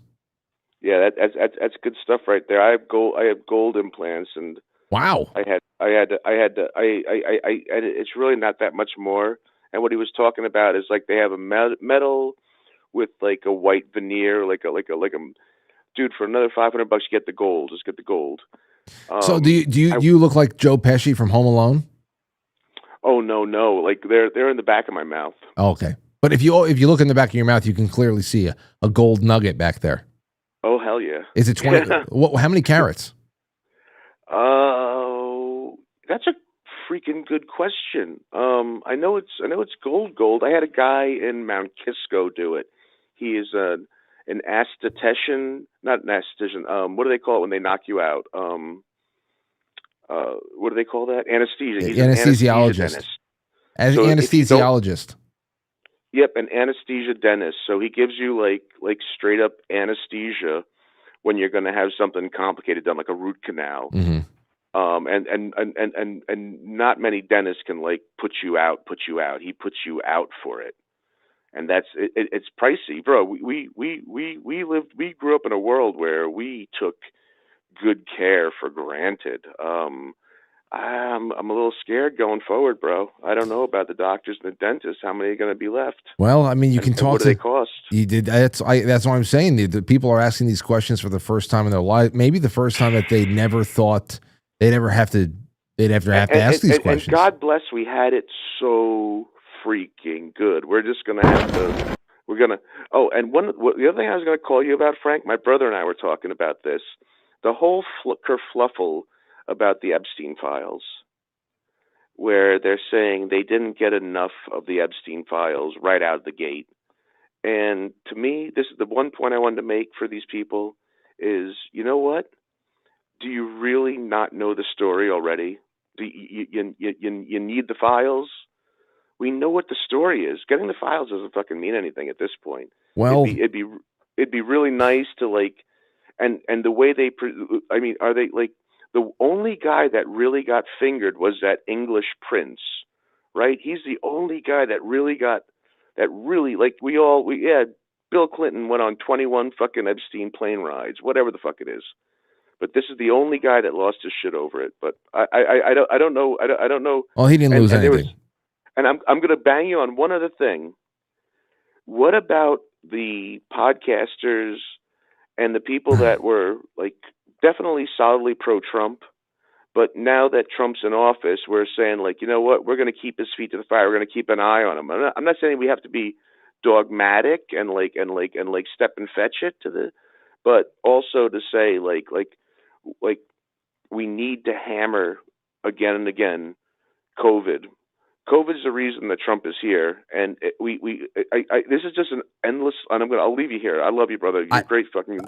Yeah, that's good stuff right there. I have gold implants, and wow. It's really not that much more. And what he was talking about is like they have a metal with like a white veneer, like a dude, for another $500 you get the gold. Just get the gold. So do you look like Joe Pesci from Home Alone? Oh no, like they're in the back of my mouth. Oh, okay, but if you look in the back of your mouth, you can clearly see a gold nugget back there. Oh hell yeah! Is it 20? How many carats? Oh, that's a freaking good question. I know it's gold. I had a guy in Mount Kisco do it. He is an esthetician, not an esthetician. What do they call it when they knock you out? What do they call that? Anesthesia. He's anesthesiologist. An anesthesiologist. Yep, an anesthesia dentist. So he gives you like straight up anesthesia when you're going to have something complicated done, like a root canal. Mm-hmm. And not many dentists can like put you out. He puts you out for it, and it's pricey, bro. We grew up in a world where we took good care for granted. I'm a little scared going forward, bro. I don't know about the doctors and the dentists. How many are going to be left? Well, I mean, you can talk. What do they cost? You did. That's what I'm saying. The people are asking these questions for the first time in their life. Maybe the first time that they never thought they'd ever have to. They'd have to ask these questions. And God bless, we had it so freaking good. We're just going to have to. We're going to. Oh, and the other thing I was going to call you about, Frank. My brother and I were talking about this. The whole kerfluffle about the Epstein files, where they're saying they didn't get enough of the Epstein files right out of the gate. And to me, this is the one point I wanted to make for these people is, you know what? Do you really not know the story already? Do you need the files? We know what the story is. Getting the files doesn't fucking mean anything at this point. Well, it'd be really nice to like, and the way are they like, the only guy that really got fingered was that English prince, right? He's the only guy that really like Bill Clinton went on 21 fucking Epstein plane rides, whatever the fuck it is. But this is the only guy that lost his shit over it. But I don't know. Well, he didn't lose anything. And I'm going to bang you on one other thing. What about the podcasters and the people that were like definitely solidly pro-Trump, but now that Trump's in office, we're saying like, you know what, we're going to keep his feet to the fire. We're going to keep an eye on him. I'm not saying we have to be dogmatic and step and fetch it but also to say like we need to hammer again and again, COVID. COVID is the reason that Trump is here, and this is just an endless. And I'll leave you here. I love you, brother. You're great fucking.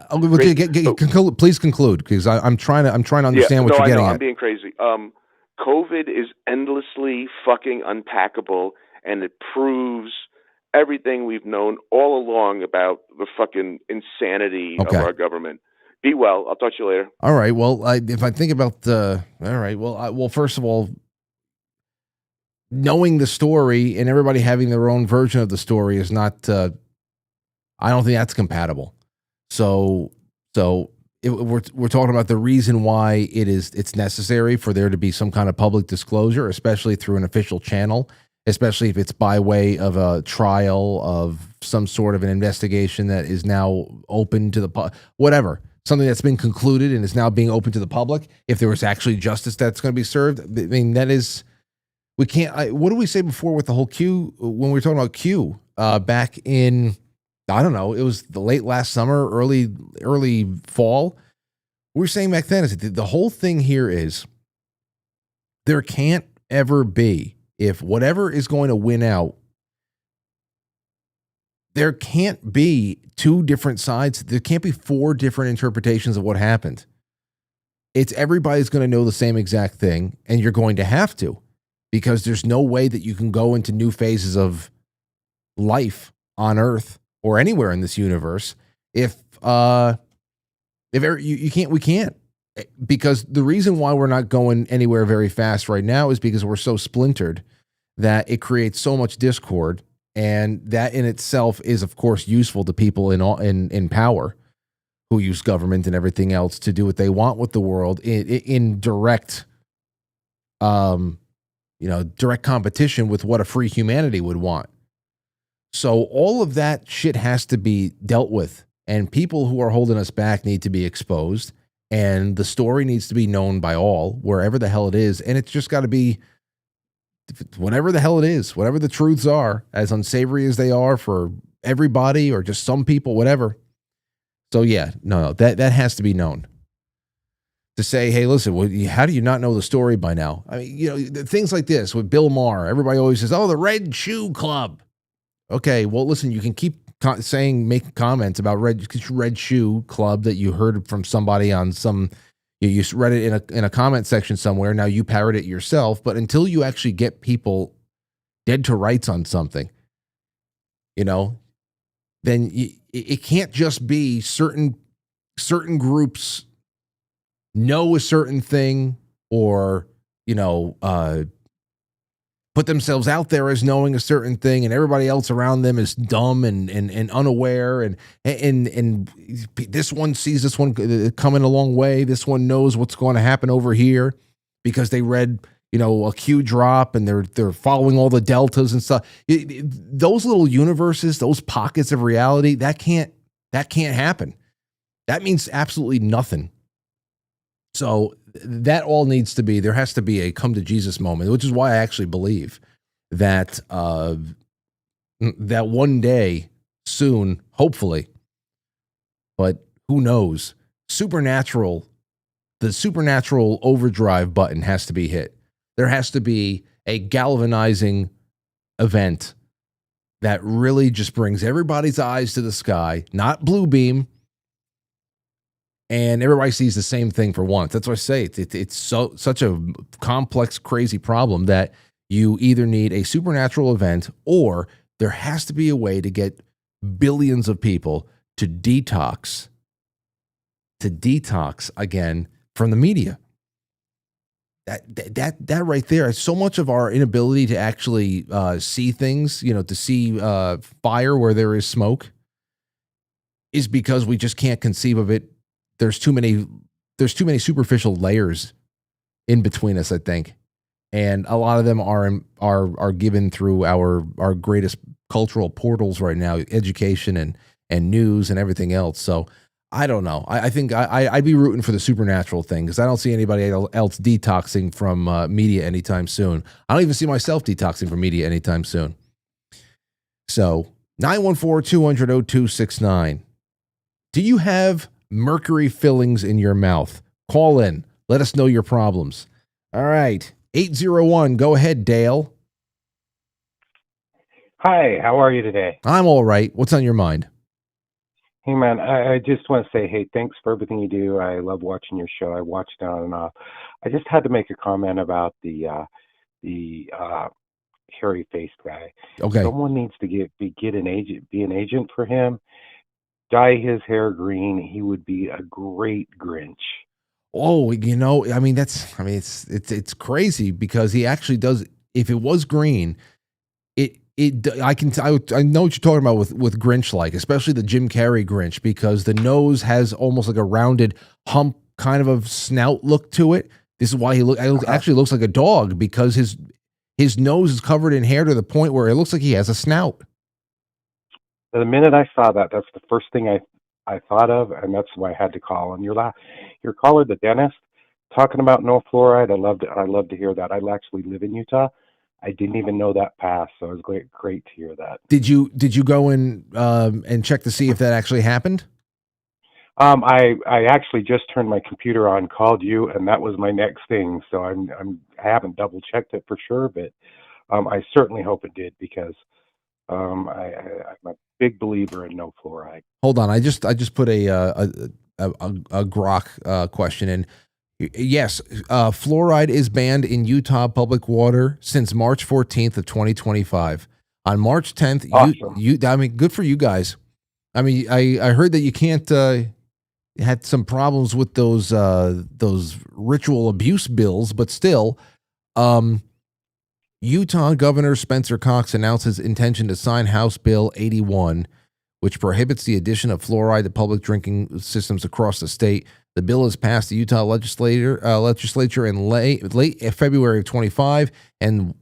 Please conclude, because I'm trying to understand what you're getting at. I'm being crazy. COVID is endlessly fucking unpackable, and it proves everything we've known all along about the fucking insanity of our government. Be well. I'll talk to you later. All right. Well, if I think about all right. Well, first of all, knowing the story and everybody having their own version of the story is not. I don't think that's compatible. So we're talking about the reason why it's necessary for there to be some kind of public disclosure, especially through an official channel, especially if it's by way of a trial of some sort of an investigation that is now open to the whatever. Something that's been concluded and is now being open to the public. If there was actually justice that's going to be served, I mean, that is, we can't. What did we say before with the whole Q when we were talking about Q back in, I don't know, it was the late last summer, early fall. We were saying back then, the whole thing here is there can't ever be, if whatever is going to win out, there can't be two different sides. There can't be four different interpretations of what happened. It's everybody's going to know the same exact thing, and you're going to have to, because there's no way that you can go into new phases of life on Earth or anywhere in this universe if you can't. We can't, because the reason why we're not going anywhere very fast right now is because we're so splintered that it creates so much discord. And that in itself is, of course, useful to people in power who use government and everything else to do what they want with the world in direct, direct competition with what a free humanity would want. So all of that shit has to be dealt with, and people who are holding us back need to be exposed, and the story needs to be known by all, wherever the hell it is, and it's just got to be. Whatever the hell it is, whatever the truths are, as unsavory as they are for everybody or just some people, whatever. So yeah, no, that has to be known. To say, hey, listen, how do you not know the story by now? I mean, things like this with Bill Maher, everybody always says, oh, the Red Shoe Club. Okay, well, listen, you can keep making comments about Red Shoe Club that you heard from somebody on some. You read it in a comment section somewhere. Now you parrot it yourself. But until you actually get people dead to rights on something, then it can't just be certain groups know a certain thing or, put themselves out there as knowing a certain thing, and everybody else around them is dumb and unaware, and this one sees this one coming a long way. This one knows what's going to happen over here because they read, a Q drop, and they're following all the deltas and stuff. Those little universes, those pockets of reality, that can't happen. That means absolutely nothing. So that all needs to be, there has to be a come to Jesus moment, which is why I actually believe that that one day soon, hopefully, but who knows, the supernatural overdrive button has to be hit. There has to be a galvanizing event that really just brings everybody's eyes to the sky, not blue beam, and everybody sees the same thing for once. That's what I say. It's such a complex, crazy problem that you either need a supernatural event or there has to be a way to get billions of people to detox again from the media. That right there, so much of our inability to actually see things, to see fire where there is smoke, is because we just can't conceive of it. There's too many superficial layers in between us, I think, and a lot of them are given through our greatest cultural portals right now, education and news and everything else. So I don't know. I think I'd be rooting for the supernatural thing, because I don't see anybody else detoxing from media anytime soon. I don't even see myself detoxing from media anytime soon. So 914-200-0269. Do you have mercury fillings in your mouth? Call in. Let us know your problems. All right. 801. Go ahead, Dale. Hi, how are you today? I'm all right. What's on your mind? Hey, man, I just want to say, hey, thanks for everything you do. I love watching your show. I watch it on and off. I just had to make a comment about the hairy-faced guy. Okay. Someone needs to be an agent for him. Dye his hair green. He would be a great Grinch. Oh, it's crazy because he actually does. If it was green, I know what you're talking about with Grinch, like especially the Jim Carrey Grinch, because the nose has almost like a rounded hump kind of a snout look to it. This is why actually looks like a dog, because his nose is covered in hair to the point where it looks like he has a snout. The minute I saw that, that's the first thing I thought of, and that's why I had to call. And your caller, the dentist, talking about no fluoride. I love to hear that. I actually live in Utah. I didn't even know that passed, so it was great to hear that. Did you go in and check to see if that actually happened? I actually just turned my computer on, called you, and that was my next thing. So I haven't double checked it for sure, but I certainly hope it did, because I'm a big believer in no fluoride. Hold on, I just put a grok question in. Yes, fluoride is banned in Utah public water since March 14th of 2025. On March 10th, awesome. Good for you guys. I heard that you can't had some problems with those ritual abuse bills, but still, Utah Governor Spencer Cox announced his intention to sign House Bill 81, which prohibits the addition of fluoride to public drinking systems across the state. The bill has passed the Utah legislature in late February of 25 and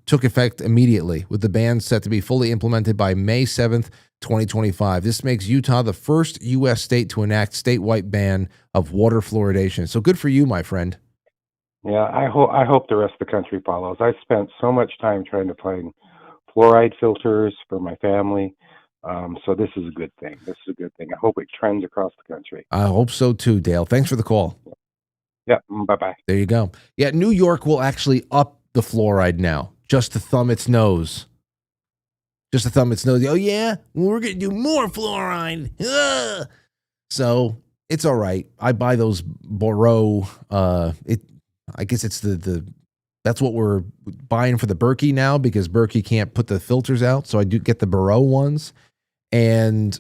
took effect immediately, with the ban set to be fully implemented by May 7th, 2025. This makes Utah the first U.S. state to enact statewide ban of water fluoridation. So good for you, my friend. Yeah, I hope the rest of the country follows. I spent so much time trying to find fluoride filters for my family. So this is a good thing. I hope it trends across the country. I hope so too, Dale. Thanks for the call. Yeah, bye-bye. There you go. Yeah, New York will actually up the fluoride now, just to thumb its nose. Oh, yeah? We're going to do more fluoride. Ugh. So it's all right. I buy those Bordeaux. I guess it's that's what we're buying for the Berkey now, because Berkey can't put the filters out. So I do get the Bordeaux ones. And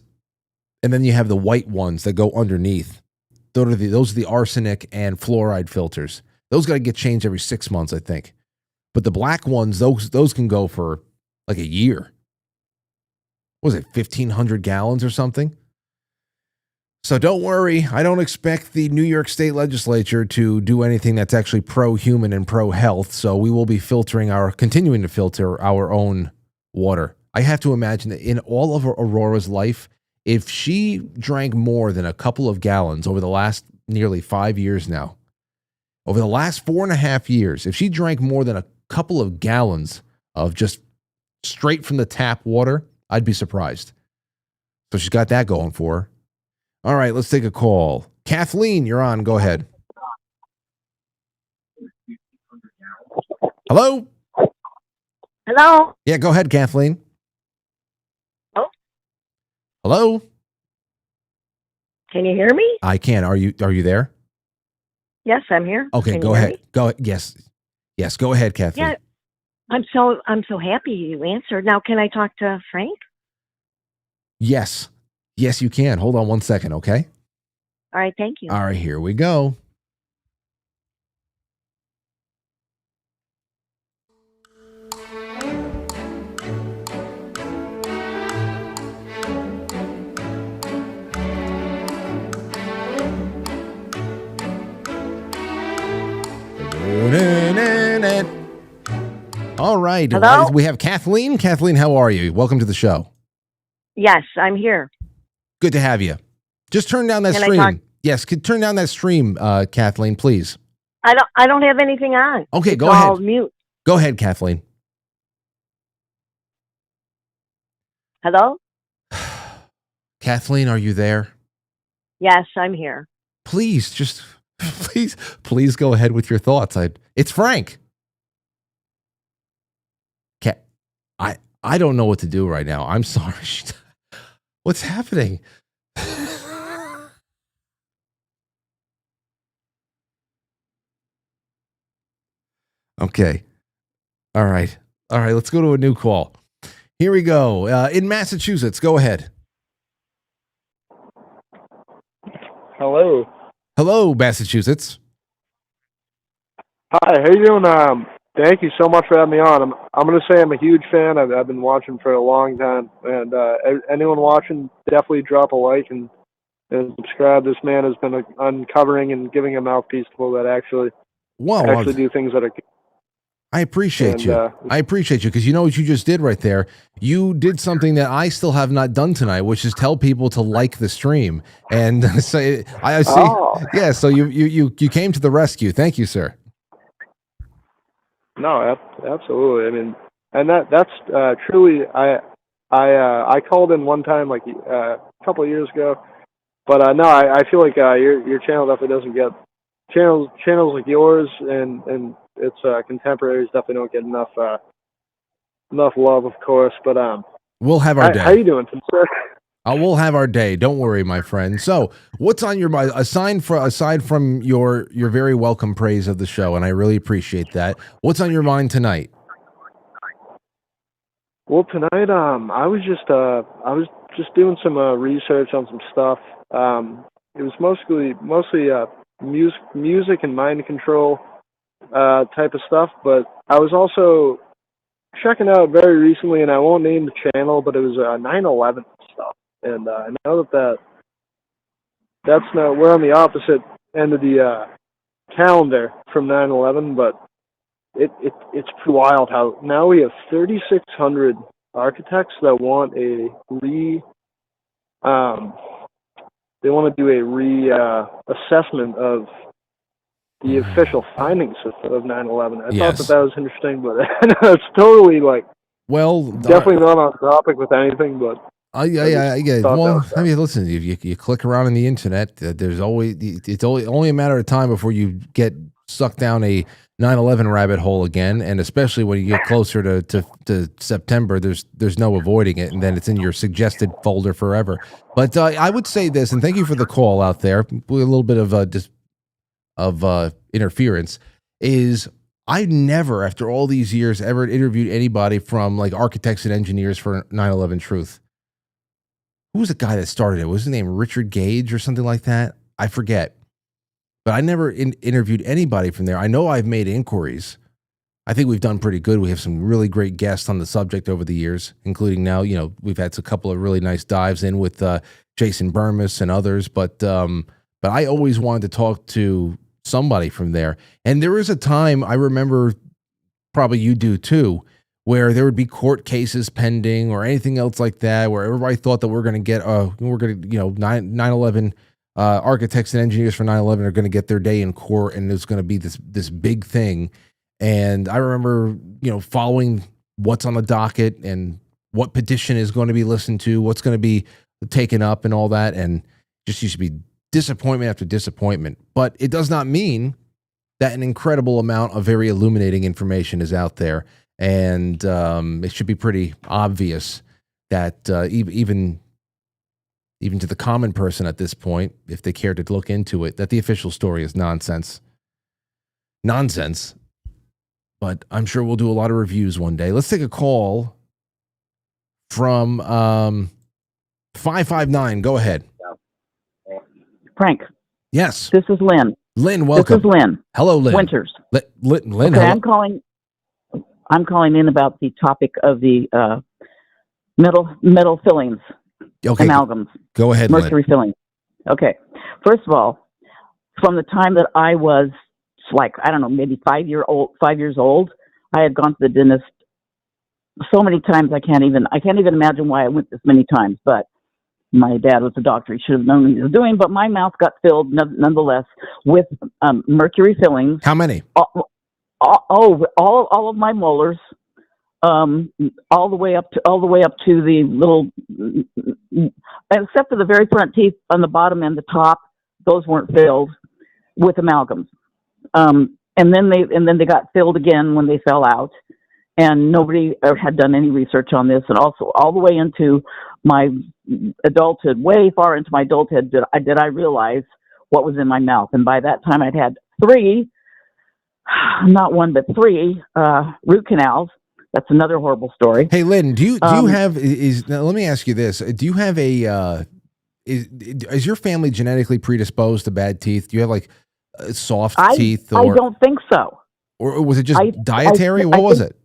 then you have the white ones that go underneath. Those are the arsenic and fluoride filters. Those got to get changed every 6 months, I think. But the black ones, those can go for like a year. What was it, 1,500 gallons or something? So don't worry. I don't expect the New York State Legislature to do anything that's actually pro-human and pro-health. So we will be continuing to filter our own water. I have to imagine that in all of Aurora's life, if she drank more than a couple of gallons over the last nearly 5 years now, over the last 4.5 years, if she drank more than a couple of gallons of just straight from the tap water, I'd be surprised. So she's got that going for her. All right, let's take a call. Kathleen, you're on. Go ahead. Hello? Hello? Yeah, go ahead, Kathleen. Oh? Hello? Can you hear me? I can. Are you there? Yes, I'm here. Okay, Can go you hear ahead. me? Go. Yes, go ahead, Kathleen. Yeah. I'm so happy you answered. Now, can I talk to Frank? Yes, you can. Hold on one second, okay? All right, thank you. All right, here we go. All right. Hello? We have Kathleen. Kathleen, how are you? Welcome to the show. Yes, I'm here. Good to have you. Just turn down that Can I stream. talk? Yes, turn down that stream, Kathleen, please. I don't have anything on. Okay, It's go all ahead. Mute. Go ahead, Kathleen. Hello? Kathleen, are you there? Yes, I'm here. Please, just Please go ahead with your thoughts. It's Frank. I don't know what to do right now. I'm sorry. What's happening? Okay. All right. Let's go to a new call. Here we go. In Massachusetts, go ahead. Hello, Massachusetts. Hi, how you doing? Thank you so much for having me on. I'm going to say I'm a huge fan. I've been watching for a long time, and anyone watching, definitely drop a like and subscribe. This man has been uncovering and giving a mouthpiece to people that actually do things that are. I appreciate you. I appreciate you because you know what you just did right there. You did something that I still have not done tonight, which is tell people to like the stream. And so I see. Oh. Yeah. So you came to the rescue. Thank you, sir. No, absolutely. I mean, and that's truly. I called in one time like a couple of years ago, but no, I feel like your channel definitely doesn't get channels like yours and its contemporaries definitely don't get enough love, of course. But we'll have our day. How you doing, sir? We'll have our day. Don't worry, my friend. So, what's on your mind aside from your very welcome praise of the show, and I really appreciate that. What's on your mind tonight? Well, tonight, I was just doing some research on some stuff. It was mostly music and mind control type of stuff, but I was also checking out very recently, and I won't name the channel, but it was 9/11 stuff. And I know that's not, we're on the opposite end of the calendar from 9/11, but it's pretty wild how now we have 3,600 architects that want they want to do a assessment of the official findings of 9/11. I thought that was interesting, but it's totally definitely not on topic with anything, but. Yeah. Well, I mean, listen, if you click around on the internet, there's always it's only a matter of time before you get sucked down a 9/11 rabbit hole again, and especially when you get closer to September, there's no avoiding it, and then it's in your suggested folder forever. But I would say this, and thank you for the call out there. A little bit of interference is. I never, after all these years, ever interviewed anybody from like architects and engineers for 9/11 Truth. Who was the guy that started it? Was his name Richard Gage or something like that? I forget. But I never interviewed anybody from there. I know I've made inquiries. I think we've done pretty good. We have some really great guests on the subject over the years, including now, we've had a couple of really nice dives in with Jason Burmis and others. But I always wanted to talk to somebody from there. And there was a time, I remember, probably you do too, where there would be court cases pending or anything else like that, where everybody thought that we're going to get 9/11 architects and engineers for 9/11 are going to get their day in court, and there's going to be this big thing. And I remember, following what's on the docket and what petition is going to be listened to, what's going to be taken up and all that, and just used to be disappointment after disappointment. But it does not mean that an incredible amount of very illuminating information is out there. And it should be pretty obvious that even to the common person at this point, if they care to look into it, that the official story is nonsense. But I'm sure we'll do a lot of reviews one day. Let's take a call from 559. Go ahead. Frank. Yes. This is Lynn. Lynn, welcome. This is Lynn. Hello, Lynn. Winters. Lynn, okay, hello. I'm calling in about the topic of the metal fillings, amalgams. Go ahead, mercury Lynn. fillings. Okay. First of all, from the time that I was maybe 5 years old, I had gone to the dentist so many times I can't even imagine why I went this many times. But my dad was a doctor; he should have known what he was doing. But my mouth got filled nonetheless with mercury fillings. How many? All of my molars, all the way up to the little, except for the very front teeth on the bottom and the top, those weren't filled. with amalgams. And then they got filled again when they fell out, and nobody had done any research on this. And also all the way into my adulthood, way far into my adulthood, did I realize what was in my mouth. And by that time I'd had 3, not 1, but 3 root canals. That's another horrible story. Hey, Lynn, do you have, now let me ask you this. Do you have is your family genetically predisposed to bad teeth? Do you have like soft teeth? I don't think so. Or was it just dietary? What was it?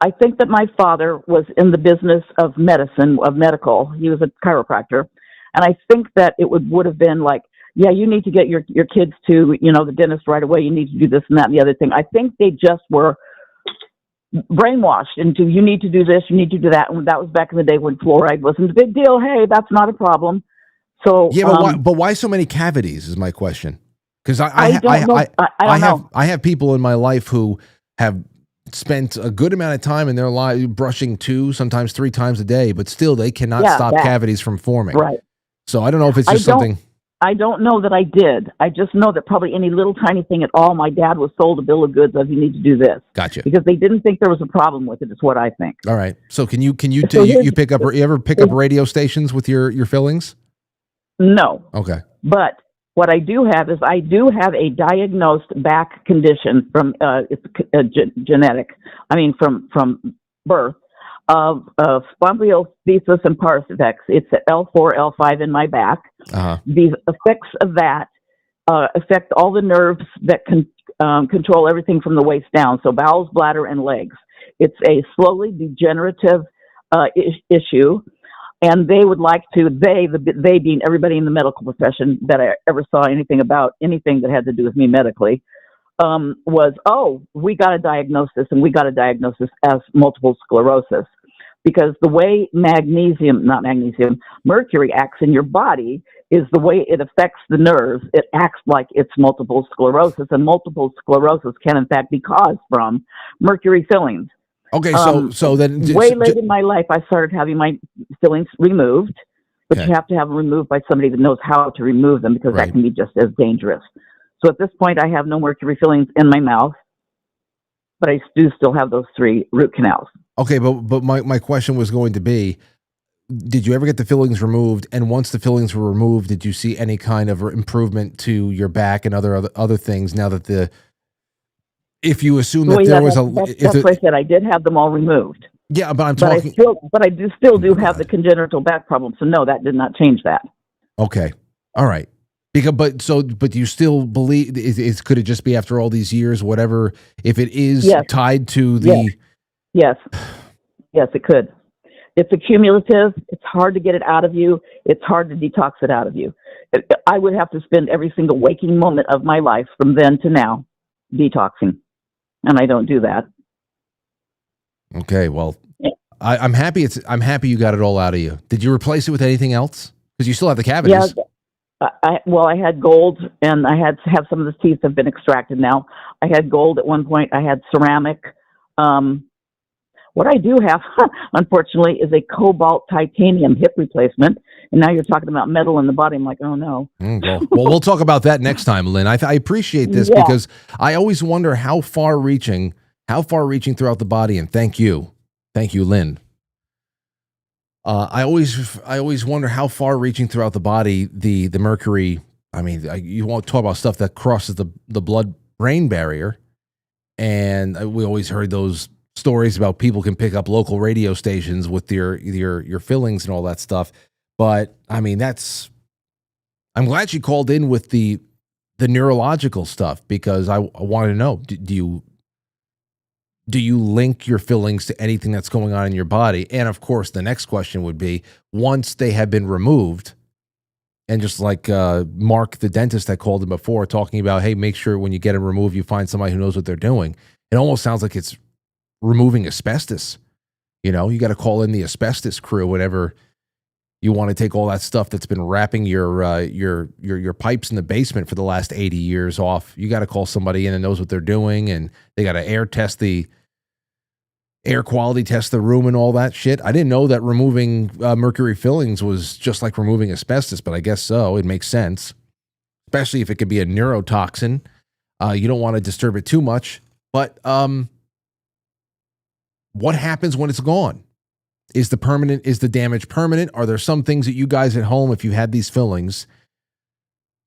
I think that my father was in the business of medicine, of medical. He was a chiropractor. And I think that it would have been like, yeah, you need to get your kids to, the dentist right away. You need to do this and that and the other thing. I think they just were brainwashed into, you need to do this, you need to do that. And that was back in the day when fluoride wasn't a big deal. Hey, that's not a problem. So yeah, but why so many cavities is my question. Because I have people in my life who have spent a good amount of time in their life brushing 2, sometimes 3 times a day, but still they cannot stop cavities from forming. Right. So I don't know if it's just something. I don't know that I did. I just know that probably any little tiny thing at all, my dad was sold a bill of goods of you need to do this. Gotcha. Because they didn't think there was a problem with it, is what I think. All right. So you ever pick up radio stations with your fillings? No. Okay. But what I do have is I do have a diagnosed back condition from genetic. I mean from birth of spondylolisthesis and pars effects. It's at L4, L5 in my back. These effects of that affect all the nerves that can control everything from the waist down. So bowels, bladder, and legs. It's a slowly degenerative issue. And they would like to, they being everybody in the medical profession that I ever saw anything about anything that had to do with me medically, we got to diagnose this, and we got to diagnose this as multiple sclerosis. Because the way mercury acts in your body is the way it affects the nerves. It acts like it's multiple sclerosis, and multiple sclerosis can in fact be caused from mercury fillings. Okay, so then way late in my life, I started having my fillings removed, but you have to have them removed by somebody that knows how to remove them, because that can be just as dangerous. So at this point, I have no mercury fillings in my mouth, but I do still have those 3 root canals. Okay, but my question was going to be, did you ever get the fillings removed? And once the fillings were removed, did you see any kind of improvement to your back and other things? Now that if you assume that that's what I said. I did have them all removed. Yeah, but I'm talking. But I still have the congenital back problem. So no, that did not change that. Okay, all right. But you still believe could it just be after all these years, whatever? If it is tied to the yes, it could. It's accumulative. It's hard to get it out of you. It's hard to detox it out of you. I would have to spend every single waking moment of my life from then to now detoxing. And I don't do that. Okay, well, I'm happy. I'm happy you got it all out of you. Did you replace it with anything else? Because you still have the cavities. Yeah, I had gold, and I have some of the teeth have been extracted now. I had gold at one point. I had ceramic. What I do have, unfortunately, is a cobalt titanium hip replacement. And now you're talking about metal in the body. I'm like, oh no. Well, we'll talk about that next time, Lynn. I appreciate this because I always wonder how far reaching throughout the body. And thank you, Lynn. I always wonder how far reaching throughout the body the mercury. I mean, you won't talk about stuff that crosses the blood-brain barrier. And we always heard those stories about people can pick up local radio stations with your fillings and all that stuff. But I mean, I'm glad she called in with the neurological stuff, because I wanted to know, do you link your fillings to anything that's going on in your body? And of course, the next question would be, once they have been removed, and just like Mark, the dentist that called in before, talking about, hey, make sure when you get them removed, you find somebody who knows what they're doing. It almost sounds like it's removing asbestos. You got to call in the asbestos crew whenever you want to take all that stuff that's been wrapping your pipes in the basement for the last 80 years off. You got to call somebody in that knows what they're doing, and they got to air quality test the room and all that shit. I didn't know that removing mercury fillings was just like removing asbestos, but I guess so. It makes sense. especially if it could be a neurotoxin. You don't want to disturb it too much. But what happens when it's gone? Is the damage permanent? Are there some things that you guys at home, if you had these fillings,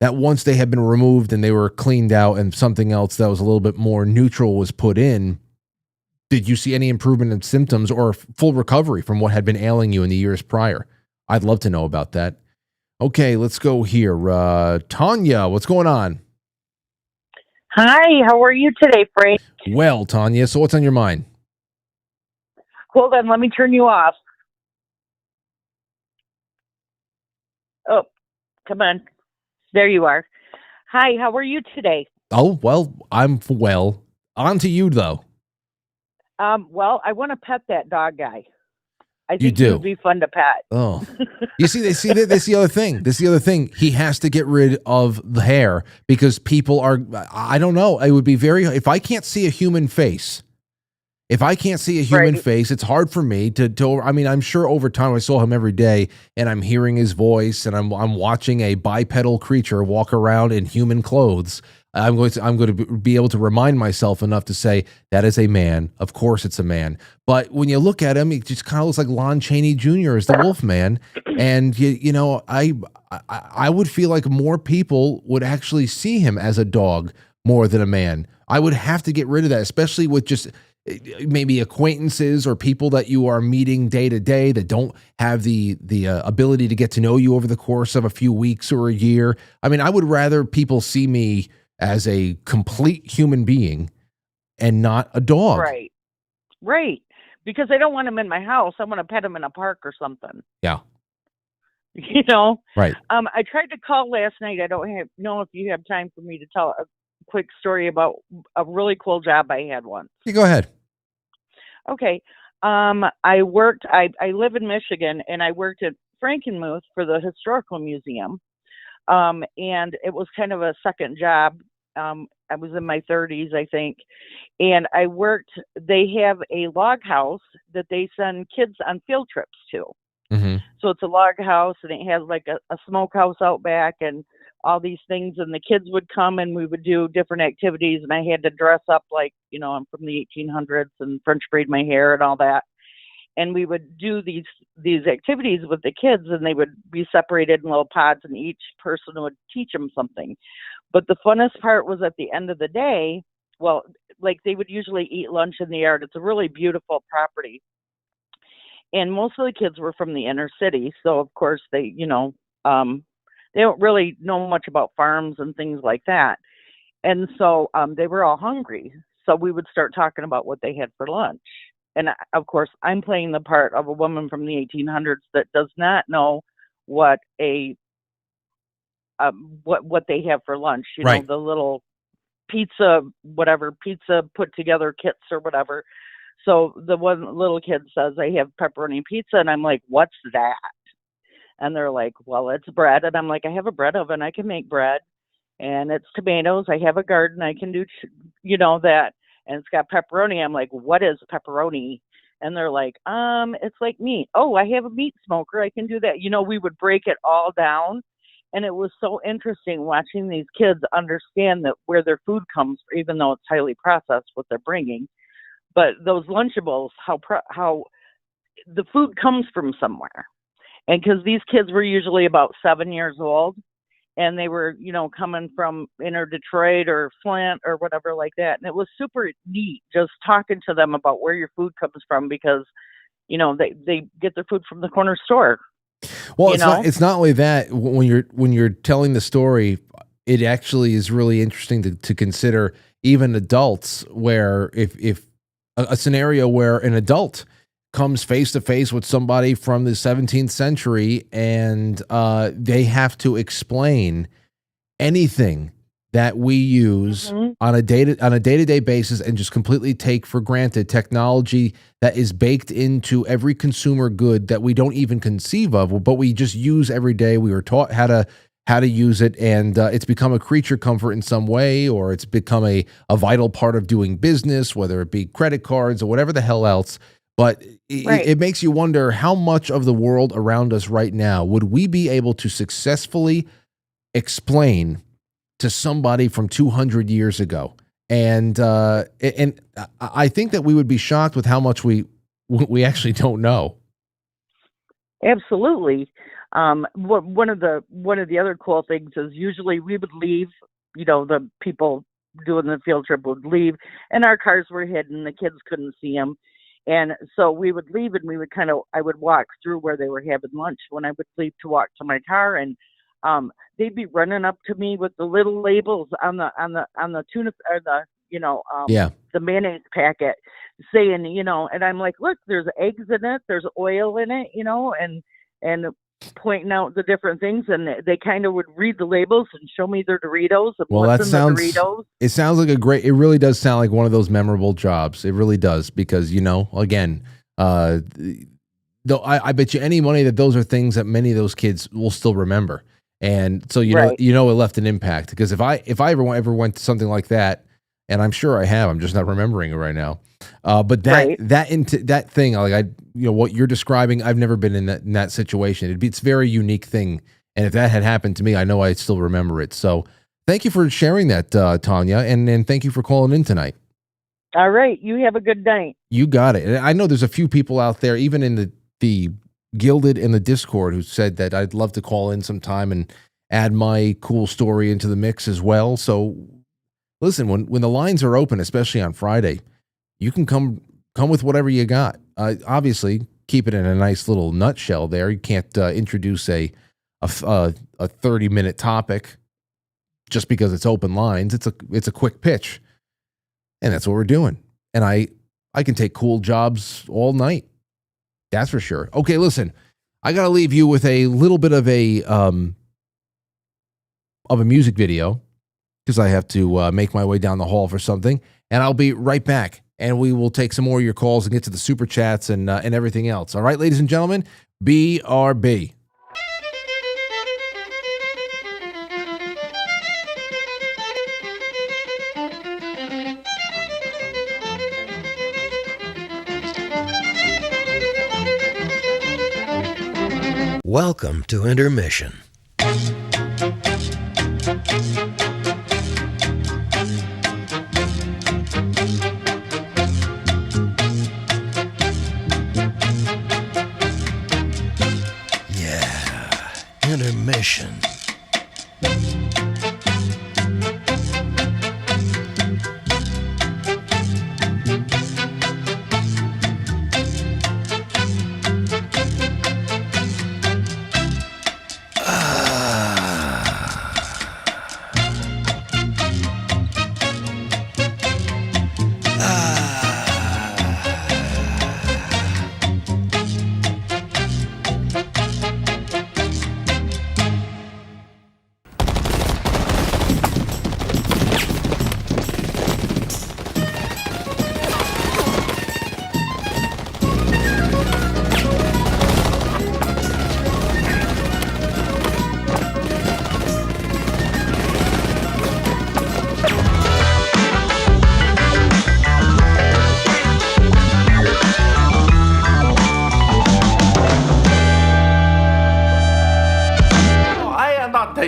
that once they had been removed and they were cleaned out and something else that was a little bit more neutral was put in, did you see any improvement in symptoms or full recovery from what had been ailing you in the years prior? I'd love to know about that. Okay, let's go here. Tanya, what's going on? Hi, how are you today, Frank? Well, Tanya, so what's on your mind? Hold on, let me turn you off. Oh, come on. There you are. Hi, how are you today? Oh, well, I'm well. On to you, though. Well, I want to pet that dog guy. I You think he do? would be fun to pet. Oh, you see, this is the other thing. This is the other thing. He has to get rid of the hair because people are, I don't know. It would be if I can't see a human face, it's hard for me to, I mean, I'm sure over time I saw him every day and I'm hearing his voice and I'm watching a bipedal creature walk around in human clothes. I'm going to be able to remind myself enough to say that is a man. Of course it's a man. But when you look at him, he just kind of looks like Lon Chaney Jr. as the Wolfman. And you know, I would feel like more people would actually see him as a dog more than a man. I would have to get rid of that, especially with just maybe acquaintances or people that you are meeting day to day that don't have the ability to get to know you over the course of a few weeks or a year. I mean, I would rather people see me as a complete human being and not a dog. Right. Because I don't want him in my house. I want to pet him in a park or something. Yeah. You know? Right. I tried to call last night. I don't know if you have time for me to tell a quick story about a really cool job I had once. You go ahead. Okay. I live in Michigan and I worked at Frankenmuth for the Historical Museum. And it was kind of a second job. I was in my 30s, I think. And they have a log house that they send kids on field trips to. Mm-hmm. So it's a log house and it has like a smokehouse out back and all these things. And the kids would come and we would do different activities. And I had to dress up like, you know, I'm from the 1800s and French braid my hair and all that. And we would do these activities with the kids and they would be separated in little pods and each person would teach them something. But the funnest part was at the end of the day, well, like they would usually eat lunch in the yard. It's a really beautiful property. And most of the kids were from the inner city. So of course they, you know, they don't really know much about farms and things like that. And so they were all hungry. So we would start talking about what they had for lunch. And of course, I'm playing the part of a woman from the 1800s that does not know what what they have for lunch. You know, the little pizza put together kits or whatever. So the one little kid says, I have pepperoni pizza. And I'm like, what's that? And they're like, well, it's bread. And I'm like, I have a bread oven. I can make bread. And it's tomatoes. I have a garden. I can do, you know, that. And it's got pepperoni. I'm like, what is pepperoni? And they're like, it's like meat. Oh, I have a meat smoker. I can do that. You know, we would break it all down. And it was so interesting watching these kids understand that where their food comes from, even though it's highly processed what they're bringing. But those Lunchables, how the food comes from somewhere. And because these kids were usually about 7 years old, and they were, you know, coming from inner Detroit or Flint or whatever like that. And it was super neat just talking to them about where your food comes from because, you know, they get their food from the corner store. Well, it's not only that. When you're telling the story, it actually is really interesting to consider even adults where if a scenario where an adult comes face to face with somebody from the 17th century and they have to explain anything that we use on a day-to-day basis and just completely take for granted technology that is baked into every consumer good that we don't even conceive of, but we just use every day. We were taught how to use it, and it's become a creature comfort in some way, or it's become a vital part of doing business, whether it be credit cards or whatever the hell else. But it makes you wonder how much of the world around us right now would we be able to successfully explain to somebody from 200 years ago. And I think that we would be shocked with how much we actually don't know. Absolutely. One of the other cool things is usually we would leave, the people doing the field trip would leave and our cars were hidden. The kids couldn't see them. And so we would leave and I would walk through where they were having lunch when I would leave to walk to my car, and they'd be running up to me with the little labels on the tuna or the mayonnaise packet saying, and I'm like, look, there's eggs in it, there's oil in it, and pointing out the different things, and they kind of would read the labels and show me their Doritos and what's in the Doritos. It sounds like it really does sound like one of those memorable jobs. It really does, because, again, though I bet you any money that those are things that many of those kids will still remember. And so, it left an impact, because if I ever went to something like that, and I'm sure I have, I'm just not remembering it right now. But that thing, like what you're describing, I've never been in that situation. It's a very unique thing, and if that had happened to me, I know I'd still remember it. So, thank you for sharing that, Tanya, and thank you for calling in tonight. All right, you have a good night. You got it. And I know there's a few people out there, even in the Gilded in the Discord, who said that I'd love to call in sometime and add my cool story into the mix as well. So, listen, when the lines are open, especially on Friday, you can come with whatever you got. Obviously, keep it in a nice little nutshell there. You can't introduce a 30-minute topic just because it's open lines. It's a quick pitch, and that's what we're doing. And I can take cool jobs all night. That's for sure. Okay, listen, I got to leave you with a little bit of a music video, because I have to make my way down the hall for something, and I'll be right back. And we will take some more of your calls and get to the super chats and everything else. All right, ladies and gentlemen, BRB. Welcome to Intermission. Intermission.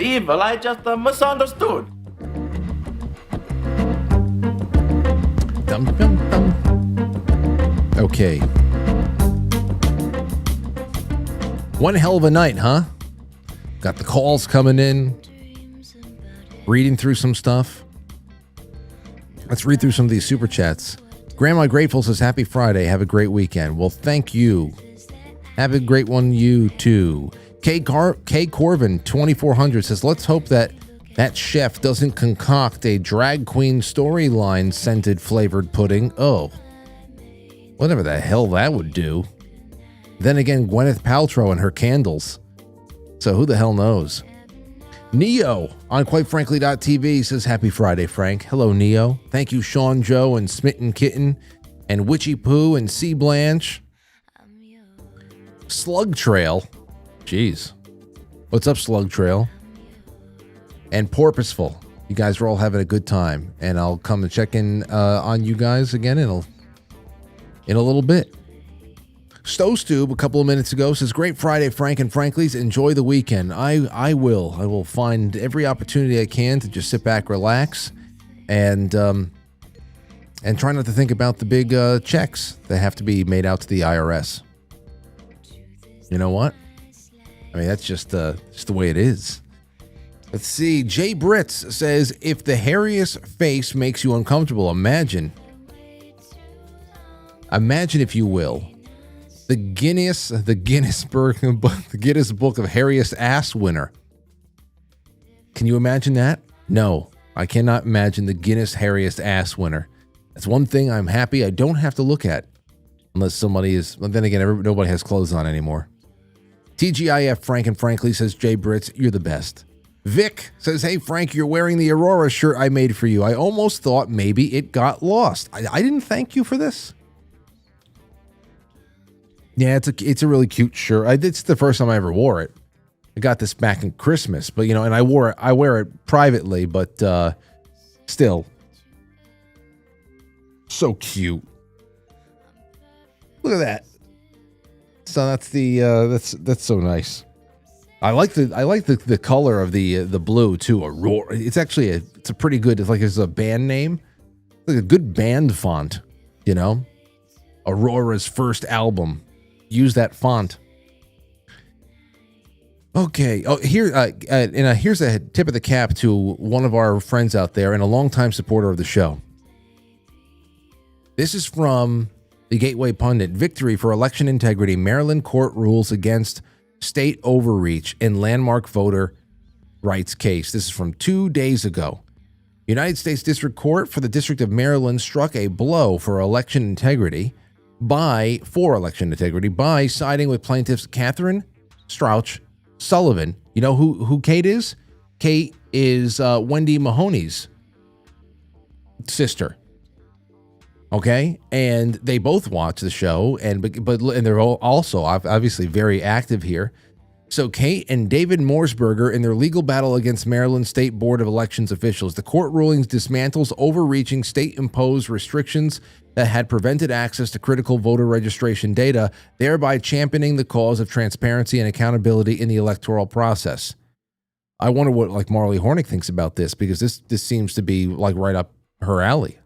Evil, I just misunderstood. Dum, dum, dum. Okay. One hell of a night, huh? Got the calls coming in. Reading through some stuff. Let's read through some of these super chats. Grandma Grateful says, happy Friday. Have a great weekend. Well, thank you. Have a great one, you too. K. Corvin 2400 says, let's hope that chef doesn't concoct a drag queen storyline scented flavored pudding. Oh, whatever the hell that would do. Then again, Gwyneth Paltrow and her candles. So who the hell knows? Neo on quitefrankly.tv says, happy Friday, Frank. Hello, Neo. Thank you, Sean Joe and Smitten Kitten and Witchy Poo and Sea Blanche. Slug Trail. Jeez. What's up, Slug Trail? And Porpoiseful. You guys are all having a good time. And I'll come and check in on you guys again in a little bit. Stove a couple of minutes ago says, "Great Friday, Frank and Frankly's. Enjoy the weekend." I will. I will find every opportunity I can to just sit back, relax, and try not to think about the big checks that have to be made out to the IRS. You know what? I mean, that's just the way it is. Let's see. Jay Britz says, "If the hairiest face makes you uncomfortable, imagine, if you will, the Guinness Book of hairiest ass winner." Can you imagine that? No, I cannot imagine the Guinness hairiest ass winner. That's one thing I'm happy I don't have to look at, unless somebody is. But then again, nobody has clothes on anymore. TGIF Frank and Frankly says, "Jay Britz, you're the best." Vic says, "Hey Frank, you're wearing the Aurora shirt I made for you. I almost thought maybe it got lost. I didn't thank you for this." Yeah, it's a really cute shirt. It's the first time I ever wore it. I got this back in Christmas, but and I wear it privately, but still, so cute. Look at that. So that's that's so nice. I like the color of the blue too. Aurora. It's actually it's a pretty good. It's a band name. It's like a good band font. Aurora's first album. Use that font. Okay. Oh, here's a tip of the cap to one of our friends out there and a longtime supporter of the show. This is from the Gateway Pundit. "Victory for election integrity. Maryland court rules against state overreach in landmark voter rights case." This is from 2 days ago. United States District Court for the District of Maryland struck a blow for election integrity by siding with plaintiffs Catherine Strauch Sullivan. You know who Kate is? Kate is Wendy Mahoney's sister. Okay, and they both watch the show, and they're also obviously very active here. So Kate and David Morsberger in their legal battle against Maryland State Board of Elections officials. The court rulings dismantles overreaching state-imposed restrictions that had prevented access to critical voter registration data, thereby championing the cause of transparency and accountability in the electoral process. I wonder what Marley Hornick thinks about this, because this seems to be right up her alley.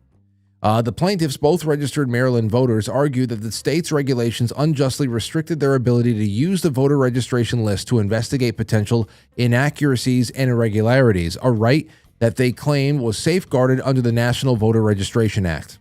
The plaintiffs, both registered Maryland voters, argued that the state's regulations unjustly restricted their ability to use the voter registration list to investigate potential inaccuracies and irregularities, a right that they claim was safeguarded under the National Voter Registration Act.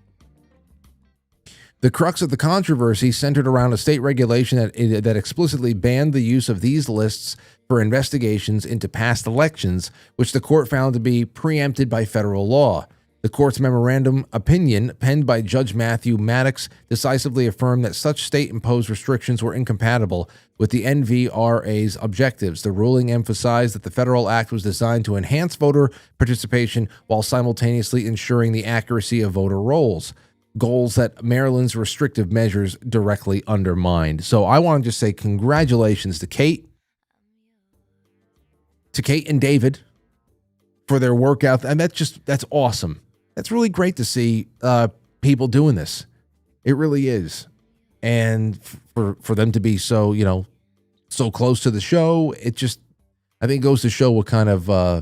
The crux of the controversy centered around a state regulation that explicitly banned the use of these lists for investigations into past elections, which the court found to be preempted by federal law. The court's memorandum opinion, penned by Judge Matthew Maddox, decisively affirmed that such state-imposed restrictions were incompatible with the NVRA's objectives. The ruling emphasized that the federal act was designed to enhance voter participation while simultaneously ensuring the accuracy of voter rolls, goals that Maryland's restrictive measures directly undermined. So I want to just say congratulations to Kate and David for their work out. And that's awesome. That's really great to see people doing this. It really is. And for them to be so, so close to the show, I think it goes to show what kind of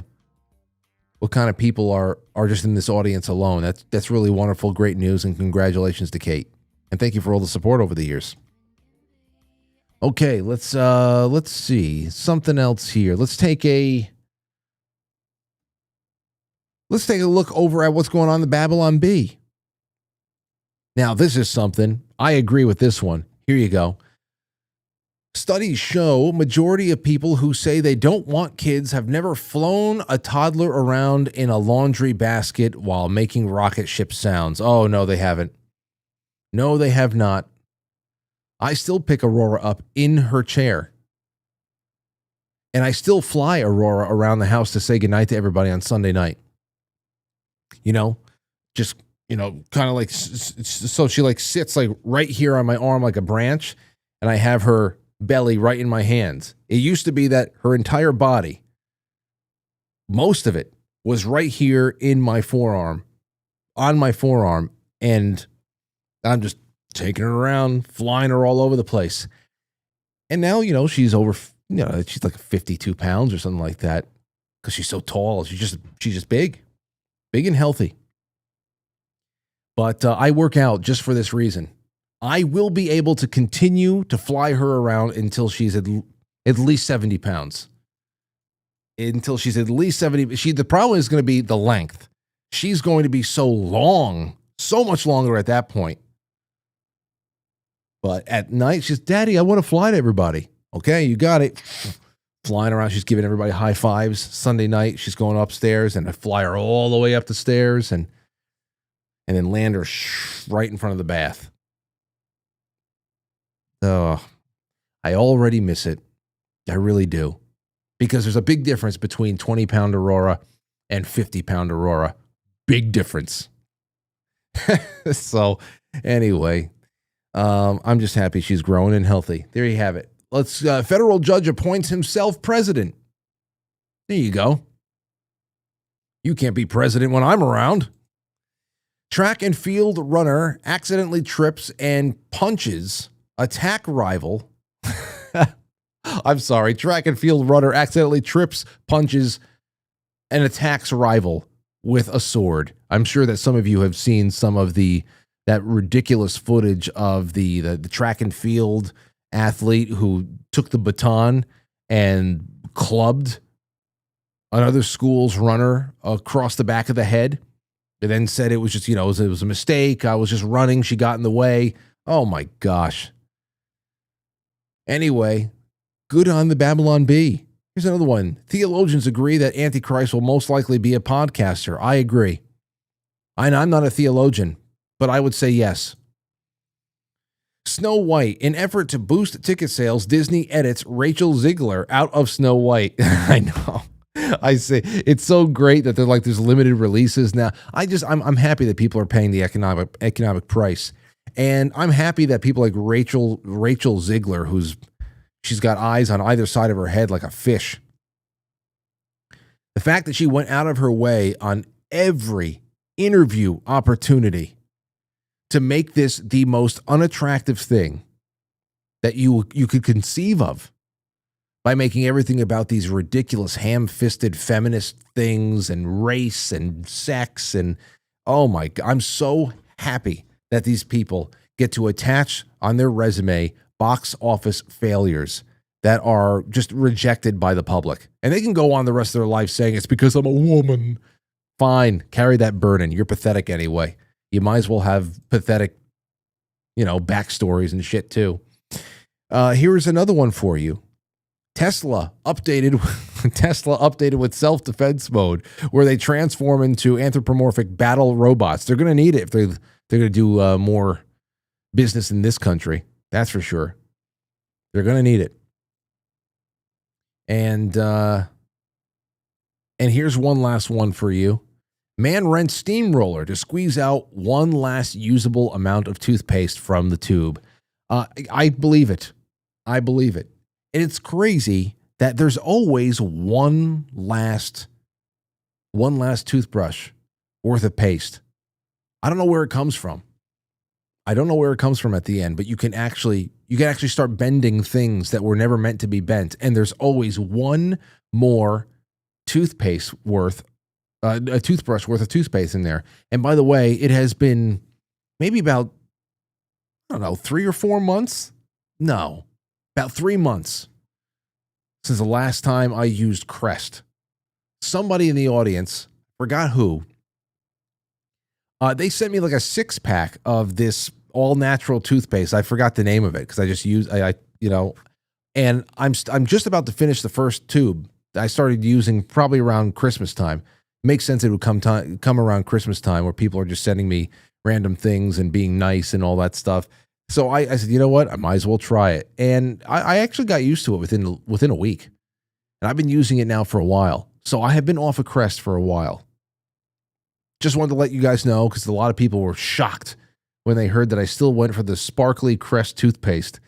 people are just in this audience alone. That's really wonderful, great news, and congratulations to Kate. And thank you for all the support over the years. Okay, let's see. Something else here. Let's take a look over at what's going on in the Babylon Bee. Now, this is something. I agree with this one. Here you go. Studies show majority of people who say they don't want kids have never flown a toddler around in a laundry basket while making rocket ship sounds. Oh, no, they haven't. No, they have not. I still pick Aurora up in her chair. And I still fly Aurora around the house to say goodnight to everybody on Sunday night. Just, kind of like, so she sits right here on my arm like a branch, and I have her belly right in my hands. It used to be that her entire body, most of it, was right here in my forearm, on my forearm, and I'm just taking her around, flying her all over the place. And now, she's over, she's like 52 pounds or something like that because she's so tall. She's just big and healthy. But I work out just for this reason. I will be able to continue to fly her around until she's at least 70 pounds. Until she's at least 70. The problem is going to be the length. She's going to be so long, so much longer at that point. But at night, she's, Daddy, I want to fly to everybody. Okay, you got it. Flying around, she's giving everybody high fives. Sunday night, she's going upstairs, and I fly her all the way up the stairs and then land her right in front of the bath. Oh, I already miss it. I really do. Because there's a big difference between 20-pound Aurora and 50-pound Aurora. Big difference. So, anyway, I'm just happy she's growing and healthy. There you have it. Federal judge appoints himself president. There you go. You can't be president when I'm around. Track and field runner accidentally trips and punches attack rival. I'm sorry. Track and field runner accidentally trips, punches, and attacks rival with a sword. I'm sure that some of you have seen some of that ridiculous footage of the track and field athlete who took the baton and clubbed another school's runner across the back of the head. And then said it was just, it was a mistake. I was just running. She got in the way. Oh, my gosh. Anyway, good on the Babylon Bee. Here's another one. Theologians agree that Antichrist will most likely be a podcaster. I agree. I'm not a theologian, but I would say yes. Snow White. In effort to boost ticket sales, Disney edits Rachel Ziegler out of Snow White. I know. I say it's so great that there's limited releases now. I'm happy that people are paying the economic price, and I'm happy that people like Rachel Ziegler, she's got eyes on either side of her head like a fish. The fact that she went out of her way on every interview opportunity to make this the most unattractive thing that you could conceive of. By making everything about these ridiculous ham-fisted feminist things and race and sex and, oh my God, I'm so happy that these people get to attach on their resume box office failures that are just rejected by the public. And they can go on the rest of their life saying, it's because I'm a woman. Fine, carry that burden. You're pathetic anyway. You might as well have pathetic, backstories and shit too. Here's another one for you. Tesla updated with self-defense mode where they transform into anthropomorphic battle robots. They're going to need it if they're going to do more business in this country. That's for sure. They're going to need it. And here's one last one for you. Man rents steamroller to squeeze out one last usable amount of toothpaste from the tube. I believe it. And it's crazy that there's always one last toothbrush worth of paste. I don't know where it comes from. At the end, but you can actually start bending things that were never meant to be bent. And there's always one more toothpaste worth, a toothbrush worth of toothpaste in there. And by the way, it has been maybe about, 3 or 4 months. No, about 3 months since the last time I used Crest. Somebody in the audience, forgot who, they sent me like a 6-pack of this all-natural toothpaste. I forgot the name of it because I just used, and I'm just about to finish the first tube. I started using probably around Christmas time. Makes sense it would come around Christmas time where people are just sending me random things and being nice and all that stuff. So I said, you know what? I might as well try it. And I actually got used to it within a week. And I've been using it now for a while. So I have been off of Crest for a while. Just wanted to let you guys know because a lot of people were shocked when they heard that I still went for the sparkly Crest toothpaste.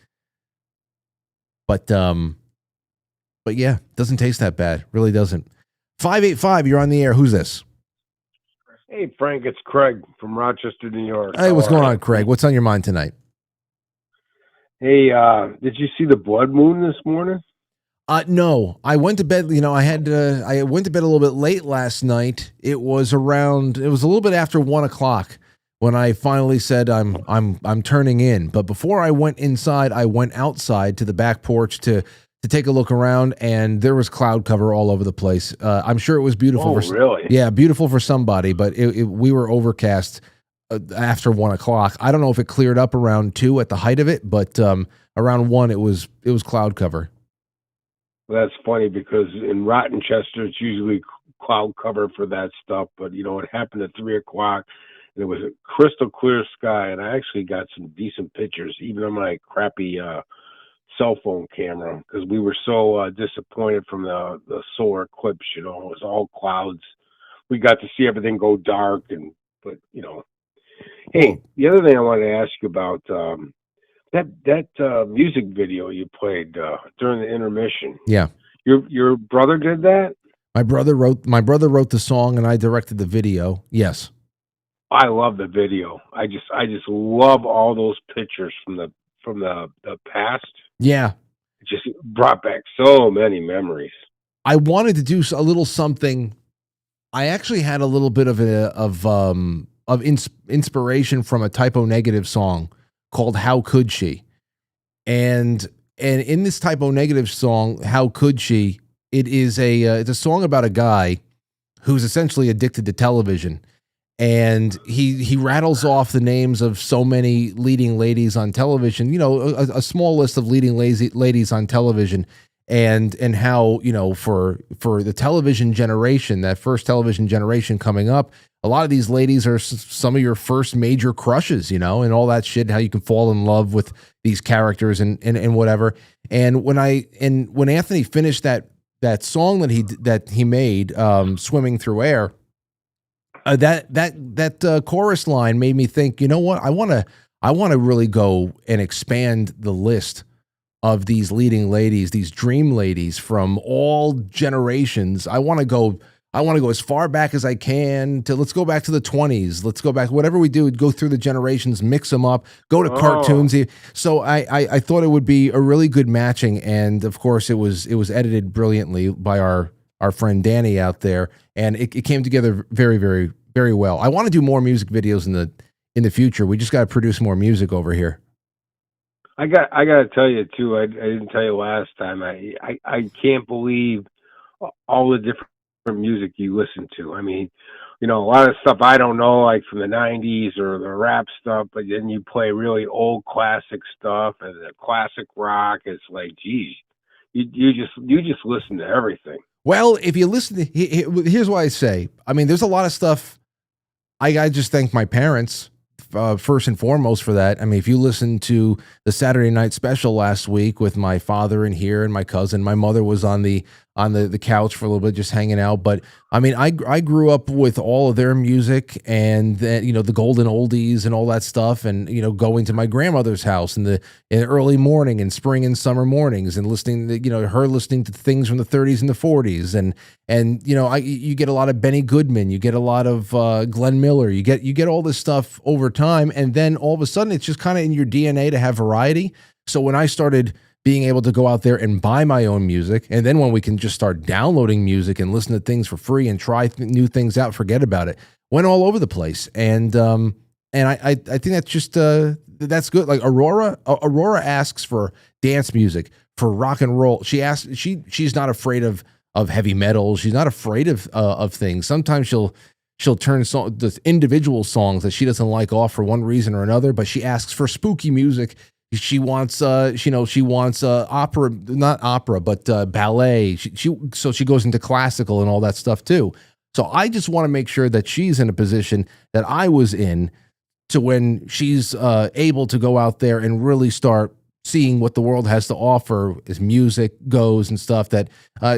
But yeah, doesn't taste that bad. Really doesn't. 585, you're on the air. Who's this? Hey, Frank, it's Craig from Rochester, New York. Hey, what's going on, Craig? What's on your mind tonight? Hey, did you see the blood moon this morning? No, I went to bed. I went to bed a little bit late last night. It was a little bit after 1:00 when I finally said I'm turning in. But before I went inside, I went outside to the back porch to take a look around, and there was cloud cover all over the place. I'm sure it was beautiful. Oh, really? Yeah, beautiful for somebody, but we were overcast after 1:00. I don't know if it cleared up around 2 at the height of it, but around 1 it was cloud cover. Well, that's funny because in Rottenchester it's usually cloud cover for that stuff, but it happened at 3:00 and it was a crystal clear sky, and I actually got some decent pictures even on my crappy cell phone camera because we were so disappointed from the solar eclipse. It was all clouds. We got to see everything go dark, but hey, the other thing I wanted to ask you about that music video you played during the intermission. Yeah, your brother did that? My brother wrote the song, and I directed the video. Yes, I love the video. I just love all those pictures from the past. Yeah, it just brought back so many memories. I wanted to do a little something. I actually had a little bit of inspiration from a Typo Negative song called "How Could She," and in this Typo Negative song, "How Could She," it's a song about a guy who's essentially addicted to television, and he rattles off the names of so many leading ladies on television. A small list of leading ladies on television, and how for the television generation, that first television generation coming up, a lot of these ladies are some of your first major crushes, and all that shit, how you can fall in love with these characters and whatever. And when Anthony finished that song that he made, "Swimming Through Air," that chorus line made me think, you know what? I want to really go and expand the list of these leading ladies, these dream ladies from all generations. I want to go as far back as I can let's go back to the 20s. Let's go back, whatever we do, go through the generations, mix them up, go to cartoons. So I thought it would be a really good matching. And of course it was edited brilliantly by our friend Danny out there. And it came together very, very, very well. I want to do more music videos in the future. We just got to produce more music over here. I got to tell you too. I didn't tell you last time. I can't believe all the different music you listen to. I mean, a lot of stuff I don't know, like from the 90s or the rap stuff, but then you play really old classic stuff and the classic rock. It's like, geez, you just listen to everything. Well, if you listen to, here's what I say. I mean, there's a lot of stuff. I just thank my parents first and foremost for that. I mean, if you listen to the Saturday night special last week with my father in here and my cousin, my mother was on the couch for a little bit, just hanging out. But I mean, I grew up with all of their music, and then, the golden oldies and all that stuff, and going to my grandmother's house in the early morning and spring and summer mornings, and listening to her listening to things from the 30s and the 40s, and you get a lot of Benny Goodman, you get a lot of Glenn Miller, you get all this stuff over time, and then all of a sudden it's just kind of in your DNA to have variety. So when I started being able to go out there and buy my own music, and then when we can just start downloading music and listen to things for free and try new things out, forget about it, went all over the place. And I think that's just that's good. Like Aurora asks for dance music, for rock and roll. She's not afraid of heavy metal. She's not afraid of things. Sometimes she'll turn the individual songs that she doesn't like off for one reason or another, but she asks for spooky music. She wants opera, not opera, but ballet. So she goes into classical and all that stuff too. So I just want to make sure that she's in a position that I was in, to when she's able to go out there and really start seeing what the world has to offer as music goes and stuff, that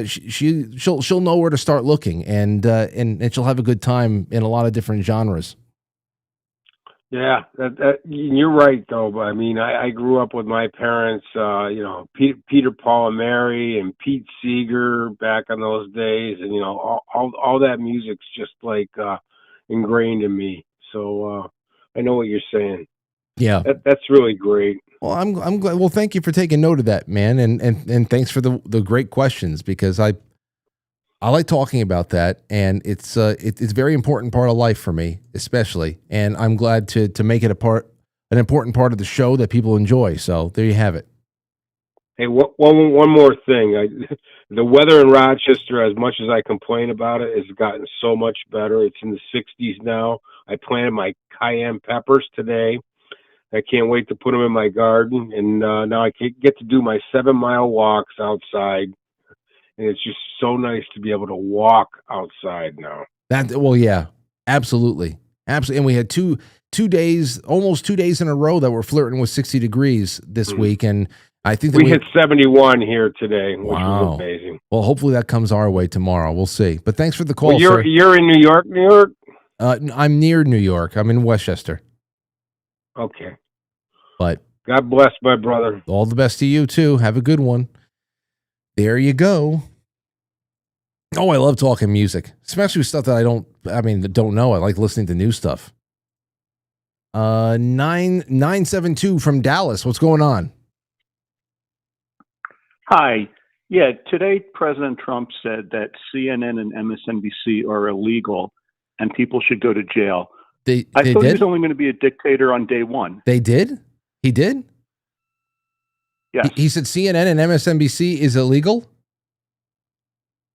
she'll know where to start looking, and she'll have a good time in a lot of different genres. Yeah, that you're right though. But I mean, I grew up with my parents, Peter, Paul, and Mary, and Pete Seeger back in those days, and all that music's just like ingrained in me. So I know what you're saying. Yeah, that's really great. Well, I'm glad. Well, thank you for taking note of that, man, and thanks for the great questions, because I like talking about that, and it's a very important part of life for me, especially, and I'm glad to make it an important part of the show that people enjoy. So there you have it. Hey, one more thing. The weather in Rochester, as much as I complain about it, has gotten so much better. It's in the 60s now. I planted my cayenne peppers today. I can't wait to put them in my garden, and now I get to do my 7-mile walks outside, and it's just so nice to be able to walk outside now. Yeah, absolutely. And we had two days, almost 2 days in a row that were flirting with 60 degrees this week, and I think that we hit 71 here today, which was amazing. Well, hopefully that comes our way tomorrow. We'll see. But thanks for the call, sir. You're in New York, New York? I'm near New York. I'm in Westchester. Okay. But God bless, my brother. All the best to you, too. Have a good one. There you go. Oh, I love talking music, especially with stuff that I don't know. I like listening to new stuff. 972 from Dallas. What's going on? Hi. Yeah, today President Trump said that CNN and MSNBC are illegal and people should go to jail. I thought he was only going to be a dictator on day one. They did? He did? Yes. He said CNN and MSNBC is illegal?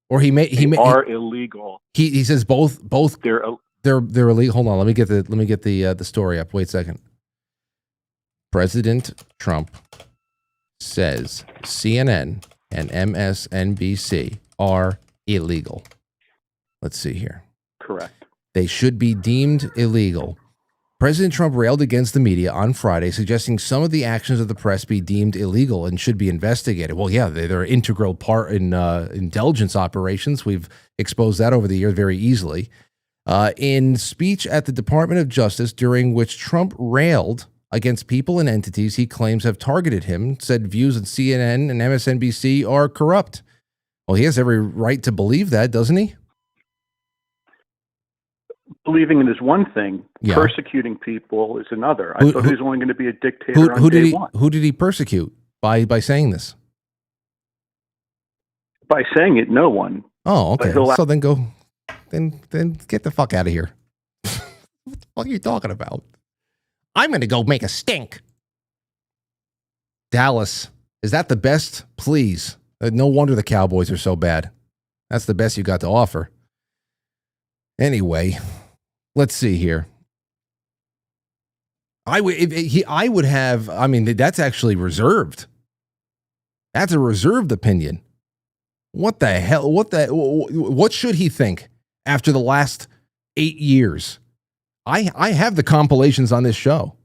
Or he are illegal. He says both they're illegal. Hold on, let me get the story up. Wait a second. President Trump says CNN and MSNBC are illegal. Let's see here. Correct. They should be deemed illegal. President Trump railed against the media on Friday, suggesting some of the actions of the press be deemed illegal and should be investigated. Well, yeah, they're an integral part in intelligence operations. We've exposed that over the years very easily. In speech at the Department of Justice, during which Trump railed against people and entities he claims have targeted him, said views on CNN and MSNBC are corrupt. Well, he has every right to believe that, doesn't he? Believing it is one thing. Yeah. Persecuting people is another. I thought he was only going to be a dictator on day one. Who did he persecute by saying this? By saying it, no one. Oh, okay. So then go, then get the fuck out of here. What the fuck are you talking about? I'm going to go make a stink. Dallas, is that the best? Please. No wonder the Cowboys are so bad. That's the best you got to offer. Anyway, let's see here. I would have. I mean, that's actually reserved. That's a reserved opinion. What the hell? What should he think after the last 8 years? I have the compilations on this show.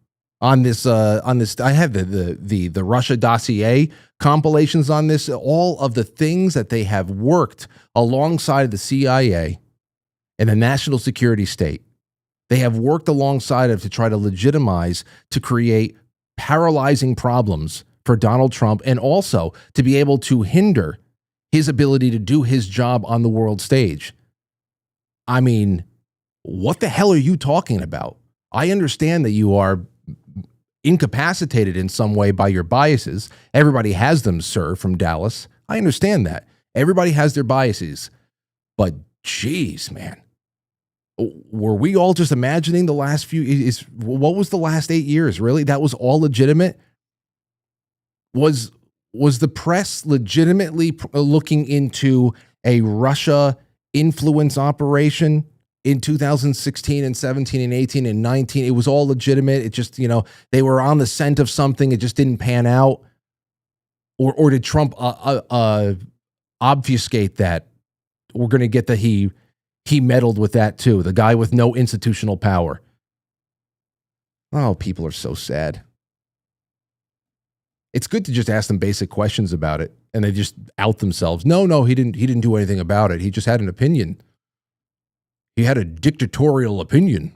On this, I have the Russia dossier compilations on this. All of the things that they have worked alongside the CIA and the national security state. They have worked alongside of to try to legitimize, to create paralyzing problems for Donald Trump, and also to be able to hinder his ability to do his job on the world stage. I mean, what the hell are you talking about? I understand that you are incapacitated in some way by your biases. Everybody has them, sir, from Dallas. I understand that. Everybody has their biases. But geez, man. Were we all just imagining the last what was the last 8 years? Really? That was all legitimate? Was the press legitimately looking into a Russia influence operation in 2016 and 17 and 18 and 19? It was all legitimate. It just, they were on the scent of something. It just didn't pan out. Or did Trump obfuscate that? We're going to get that he meddled with that too. The guy with no institutional power. Oh, people are so sad. It's good to just ask them basic questions about it, and they just out themselves. No, he didn't do anything about it. He just had an opinion. He had a dictatorial opinion.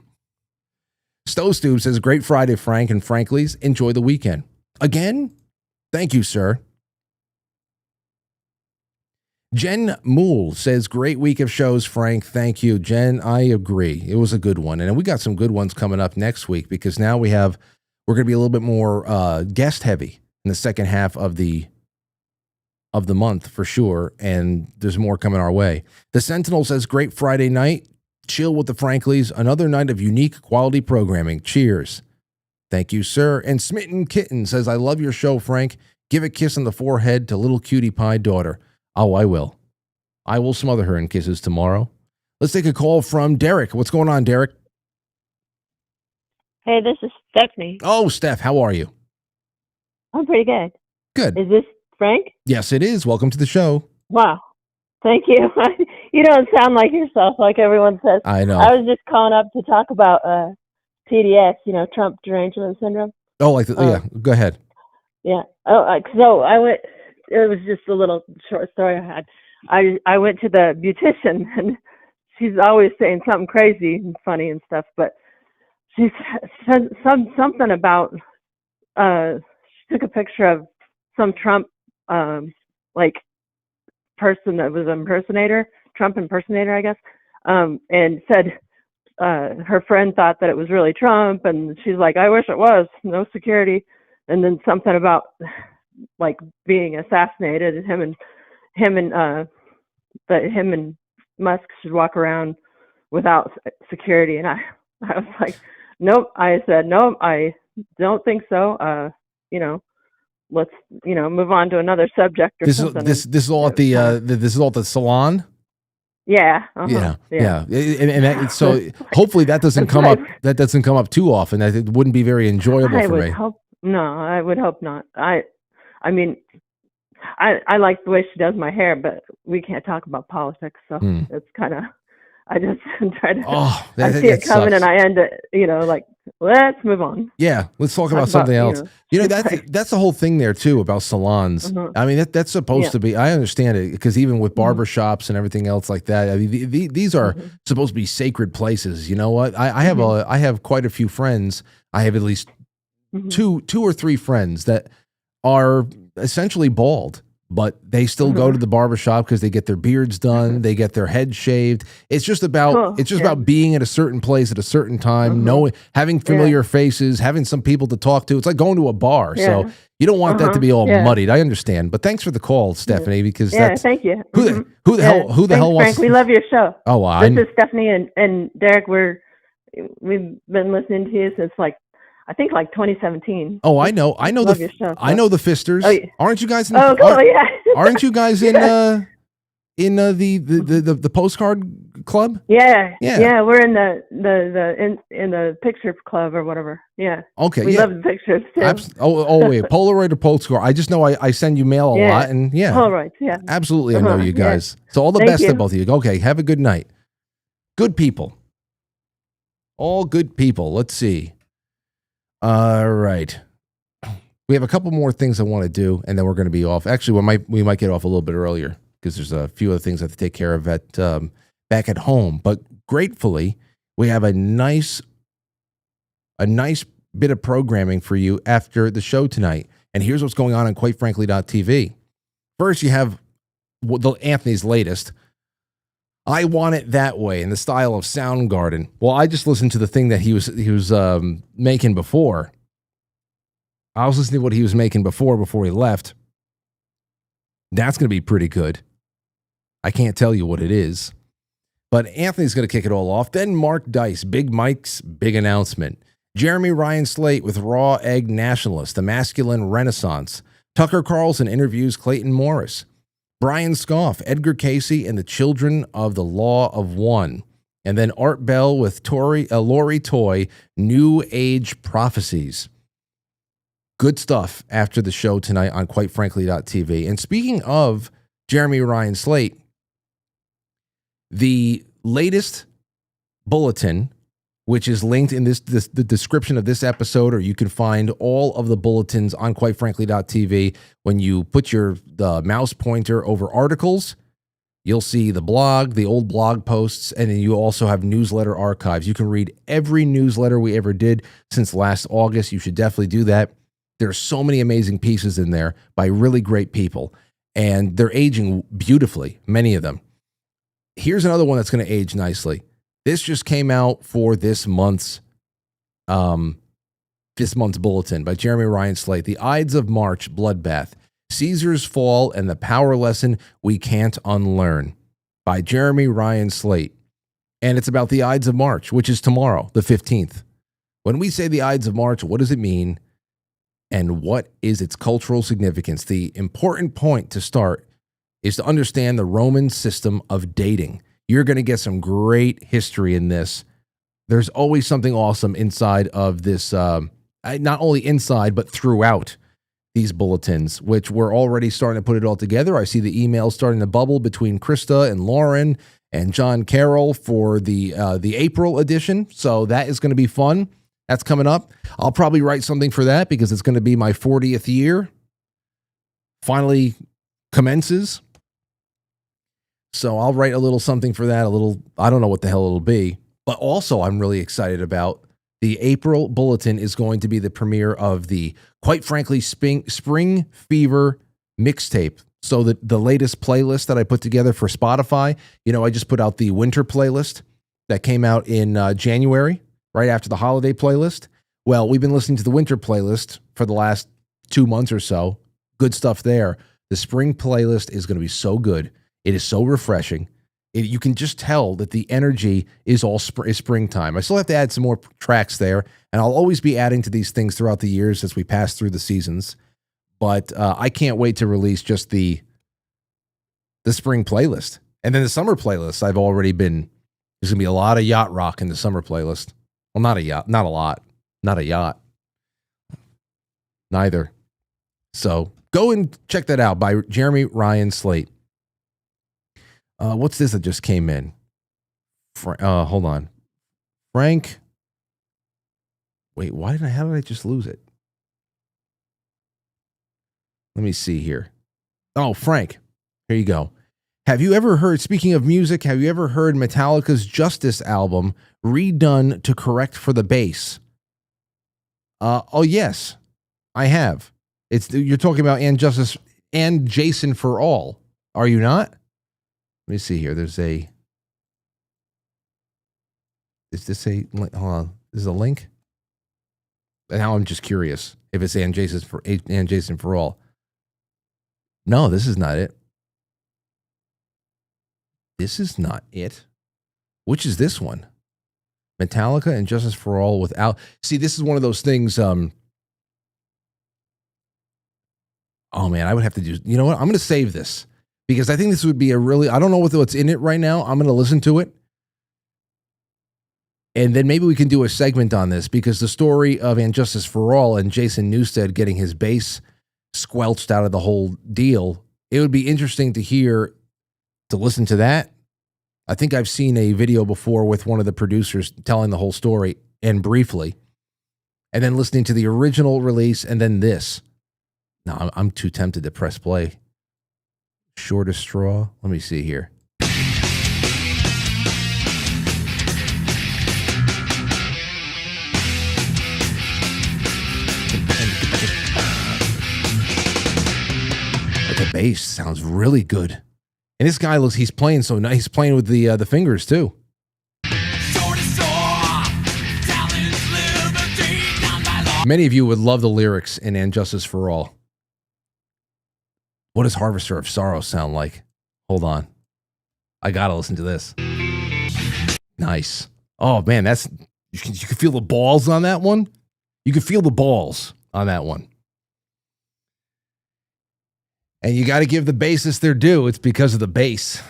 Stove says, great Friday, Frank and Frankly's. Enjoy the weekend. Again? Thank you, sir. Jen Moole says, great week of shows, Frank. Thank you. Jen, I agree. It was a good one. And we got some good ones coming up next week, because now we have We're going to be a little bit more guest heavy in the second half of the month for sure, and there's more coming our way. The Sentinel says, great Friday night. Chill with the Franklys. Another night of unique quality programming. Cheers. Thank you, sir. And Smitten Kitten says, I love your show, Frank. Give a kiss on the forehead to little cutie pie daughter. Oh, I will. I will smother her in kisses tomorrow. Let's take a call from Derek. What's going on, Derek? Hey, this is Stephanie. Oh, Steph, how are you? I'm pretty good. Good. Is this Frank? Yes, it is. Welcome to the show. Wow. Thank you. You don't sound like yourself, like everyone says. I know. I was just calling up to talk about TDS, Trump derangement syndrome. Oh, yeah. Go ahead. Yeah. So I went. It was just a little short story I had. I went to the beautician, and she's always saying something crazy and funny and stuff, but she said something about. She took a picture of some Trump person that was an Trump impersonator, I guess, and said her friend thought that it was really Trump, and she's like, I wish it was, no security, and then something about like being assassinated, him and Musk should walk around without security, and I was like, nope. I said, nope, I don't think so. Let's move on to another subject or something. This is all at the salon. Yeah. Yeah. And so hopefully that doesn't come up. That doesn't come up too often. That it wouldn't be very enjoyable for me. I would hope not. I mean, I like the way she does my hair, but we can't talk about politics, so it's kind of. I just try to. I see it coming, and I end it. Let's move on. Yeah, let's talk about something else. That's the whole thing there too about salons. I mean, that's supposed to be. I understand it because even with barbershops and everything else like that, I mean, these are supposed to be sacred places. You know what? I have quite a few friends. I have at least two or three friends that are essentially bald, but they still go to the barbershop because they get their beards done, they get their head shaved. It's just about about being at a certain place at a certain time, having familiar faces, having some people to talk to. It's like going to a bar. So you don't want that to be all muddied. I understand. But thanks for the call, Stephanie, because that's thank you. Who the hell wants Frank, we love your show. Oh, wow. This is Stephanie and Derek. We've been listening to you since I think 2017. Oh, I know. I know the Fisters. Oh, yeah. Aren't you guys? Cool. Yeah. Aren't you guys in the postcard club? Yeah. We're in the picture club or whatever. Yeah. Okay. We love the pictures too. Wait, Polaroid or postcard? I just know I send you mail a lot, and Polaroids. Yeah. Absolutely, I know you guys. So all the best to both of you. Okay, have a good night. Good people. All good people. Let's see. All right. We have a couple more things I want to do, and then we're going to be off. Actually, we might get off a little bit earlier because there's a few other things I have to take care of back at home. But gratefully, we have a nice bit of programming for you after the show tonight. And here's what's going on QuiteFrankly.tv. First, you have Anthony's latest. I Want It That Way in the style of Soundgarden. Well, I just listened to the thing that he was making before. I was listening to what he was making before he left. That's going to be pretty good. I can't tell you what it is. But Anthony's going to kick it all off. Then Mark Dice, Big Mike's big announcement. Jeremy Ryan Slate with Raw Egg Nationalist, the Masculine Renaissance. Tucker Carlson interviews Clayton Morris. Brian Scoff, Edgar Casey, and the Children of the Law of One. And then Art Bell with Lori Toy, New Age Prophecies. Good stuff after the show tonight on QuiteFrankly.tv. And speaking of Jeremy Ryan Slate, the latest bulletin, which is linked in the description of this episode, or you can find all of the bulletins on QuiteFrankly.tv. When you put the mouse pointer over articles, you'll see the blog, the old blog posts, and then you also have newsletter archives. You can read every newsletter we ever did since last August. You should definitely do that. There's so many amazing pieces in there by really great people, and they're aging beautifully, many of them. Here's another one that's going to age nicely. This just came out for this month's this month's bulletin by Jeremy Ryan Slate. The Ides of March Bloodbath. Caesar's Fall and the Power Lesson We Can't Unlearn by Jeremy Ryan Slate. And it's about the Ides of March, which is tomorrow, the 15th. When we say the Ides of March, what does it mean? And what is its cultural significance? The important point to start is to understand the Roman system of dating. You're going to get some great history in this. There's always something awesome inside of this, not only inside, but throughout these bulletins, which we're already starting to put it all together. I see the emails starting to bubble between Krista and Lauren and John Carroll for the April edition. So that is going to be fun. That's coming up. I'll probably write something for that because it's going to be my 40th year. Finally commences. So I'll write a little something for that. I don't know what the hell it'll be. But also I'm really excited about the April bulletin is going to be the premiere of the Quite Frankly Spring Fever mixtape. So the latest playlist that I put together for Spotify, I just put out the winter playlist that came out in January, right after the holiday playlist. Well, we've been listening to the winter playlist for the last 2 months or so. Good stuff there. The spring playlist is going to be so good. It is so refreshing. You can just tell that the energy is all springtime. I still have to add some more tracks there, and I'll always be adding to these things throughout the years as we pass through the seasons. But I can't wait to release just the spring playlist. And then the summer playlist, there's going to be a lot of yacht rock in the summer playlist. Well, not a yacht, not a lot, not a yacht. Neither. So go and check that out by Jeremy Ryan Slate. What's this that just came in? Hold on. Frank. Wait, how did I just lose it? Let me see here. Oh, Frank. Here you go. Have you ever heard, speaking of music, have you ever heard Metallica's Justice album redone to correct for the bass? Oh, yes, I have. You're talking about And Justice and Jason for All. Are you not? Let me see here. Is this a, hold on. Is a link? And now I'm just curious if it's And Jason for All. No, this is not it. This is not it. Which is this one? Metallica and Justice for All without. See, this is one of those things. Oh man, I would have to do. You know what? I'm going to save this because I think this would be I don't know what's in it right now. I'm going to listen to it. And then maybe we can do a segment on this because the story of And Justice for All and Jason Newsted getting his bass squelched out of the whole deal. It would be interesting to listen to that. I think I've seen a video before with one of the producers telling the whole story and briefly, and then listening to the original release and then this. No, I'm too tempted to press play. Shortest straw. Let me see here. The bass sounds really good. And this guy he's playing so nice. He's playing with the fingers too. Many of you would love the lyrics in And Justice for All. What does Harvester of Sorrow sound like? Hold on. I gotta listen to this. Nice. Oh man, you can feel the balls on that one. You can feel the balls on that one. And you got to give the bassists their due. It's because of the bass.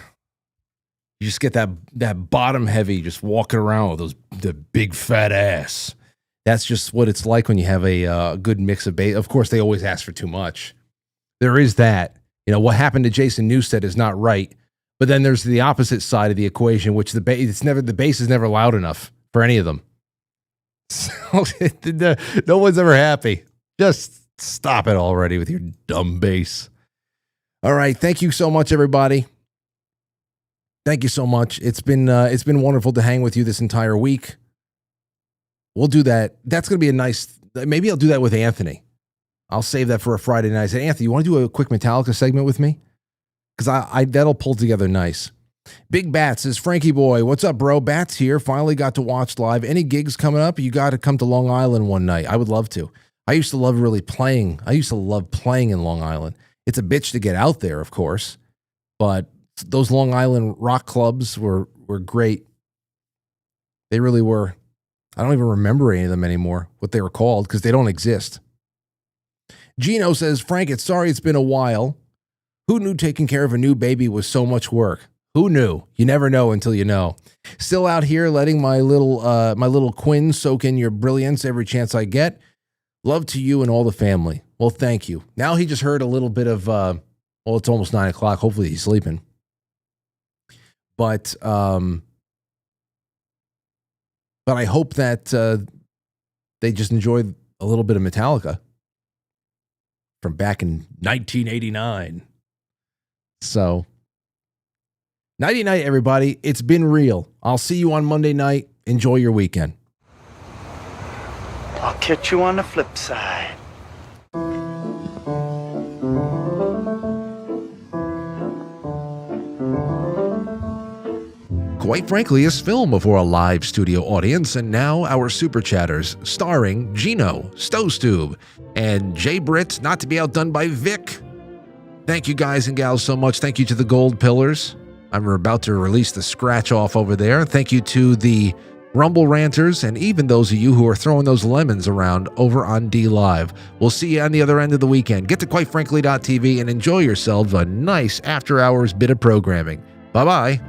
You just get that bottom heavy, just walking around with the big fat ass. That's just what it's like when you have a good mix of bass. Of course, they always ask for too much. There is that. What happened to Jason Newsted is not right. But then there's the opposite side of the equation, which the bass is never loud enough for any of them. So no one's ever happy. Just stop it already with your dumb bass. All right. Thank you so much, everybody. Thank you so much. It's been wonderful to hang with you this entire week. We'll do that. That's going to be maybe I'll do that with Anthony. I'll save that for a Friday night. I said, Anthony, you want to do a quick Metallica segment with me? Because that'll pull together nice. Big Bats says, Frankie boy, what's up, bro? Bats here. Finally got to watch live. Any gigs coming up? You got to come to Long Island one night. I would love to. I used to love playing in Long Island. It's a bitch to get out there, of course, but those Long Island rock clubs were great. They really were. I don't even remember any of them anymore, what they were called, because they don't exist. Gino says, Frank, sorry it's been a while. Who knew taking care of a new baby was so much work? Who knew? You never know until you know. Still out here letting my little Quinn soak in your brilliance every chance I get. Love to you and all the family. Well, thank you. Now he just heard a little bit of, it's almost 9 o'clock. Hopefully he's sleeping. But I hope that they just enjoyed a little bit of Metallica from back in 1989. So, nighty night, everybody. It's been real. I'll see you on Monday night. Enjoy your weekend. I'll catch you on the flip side. Quite Frankly is filmed before a live studio audience, and now our Super Chatters, starring Gino, Stowstube, and Jay Britt, not to be outdone by Vic. Thank you guys and gals so much. Thank you to the Gold Pillars. I'm about to release the scratch off over there. Thank you to the Rumble Ranters, and even those of you who are throwing those lemons around over on D Live. We'll see you on the other end of the weekend. Get to quitefrankly.tv and enjoy yourselves a nice after-hours bit of programming. Bye-bye.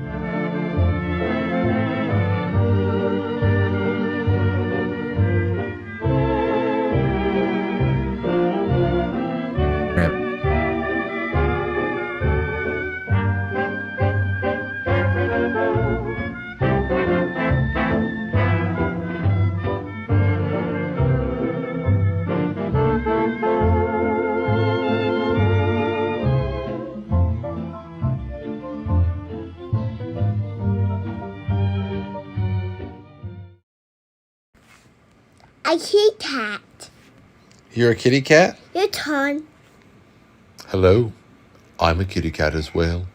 A kitty cat. You're a kitty cat? Your turn. Hello. I'm a kitty cat as well.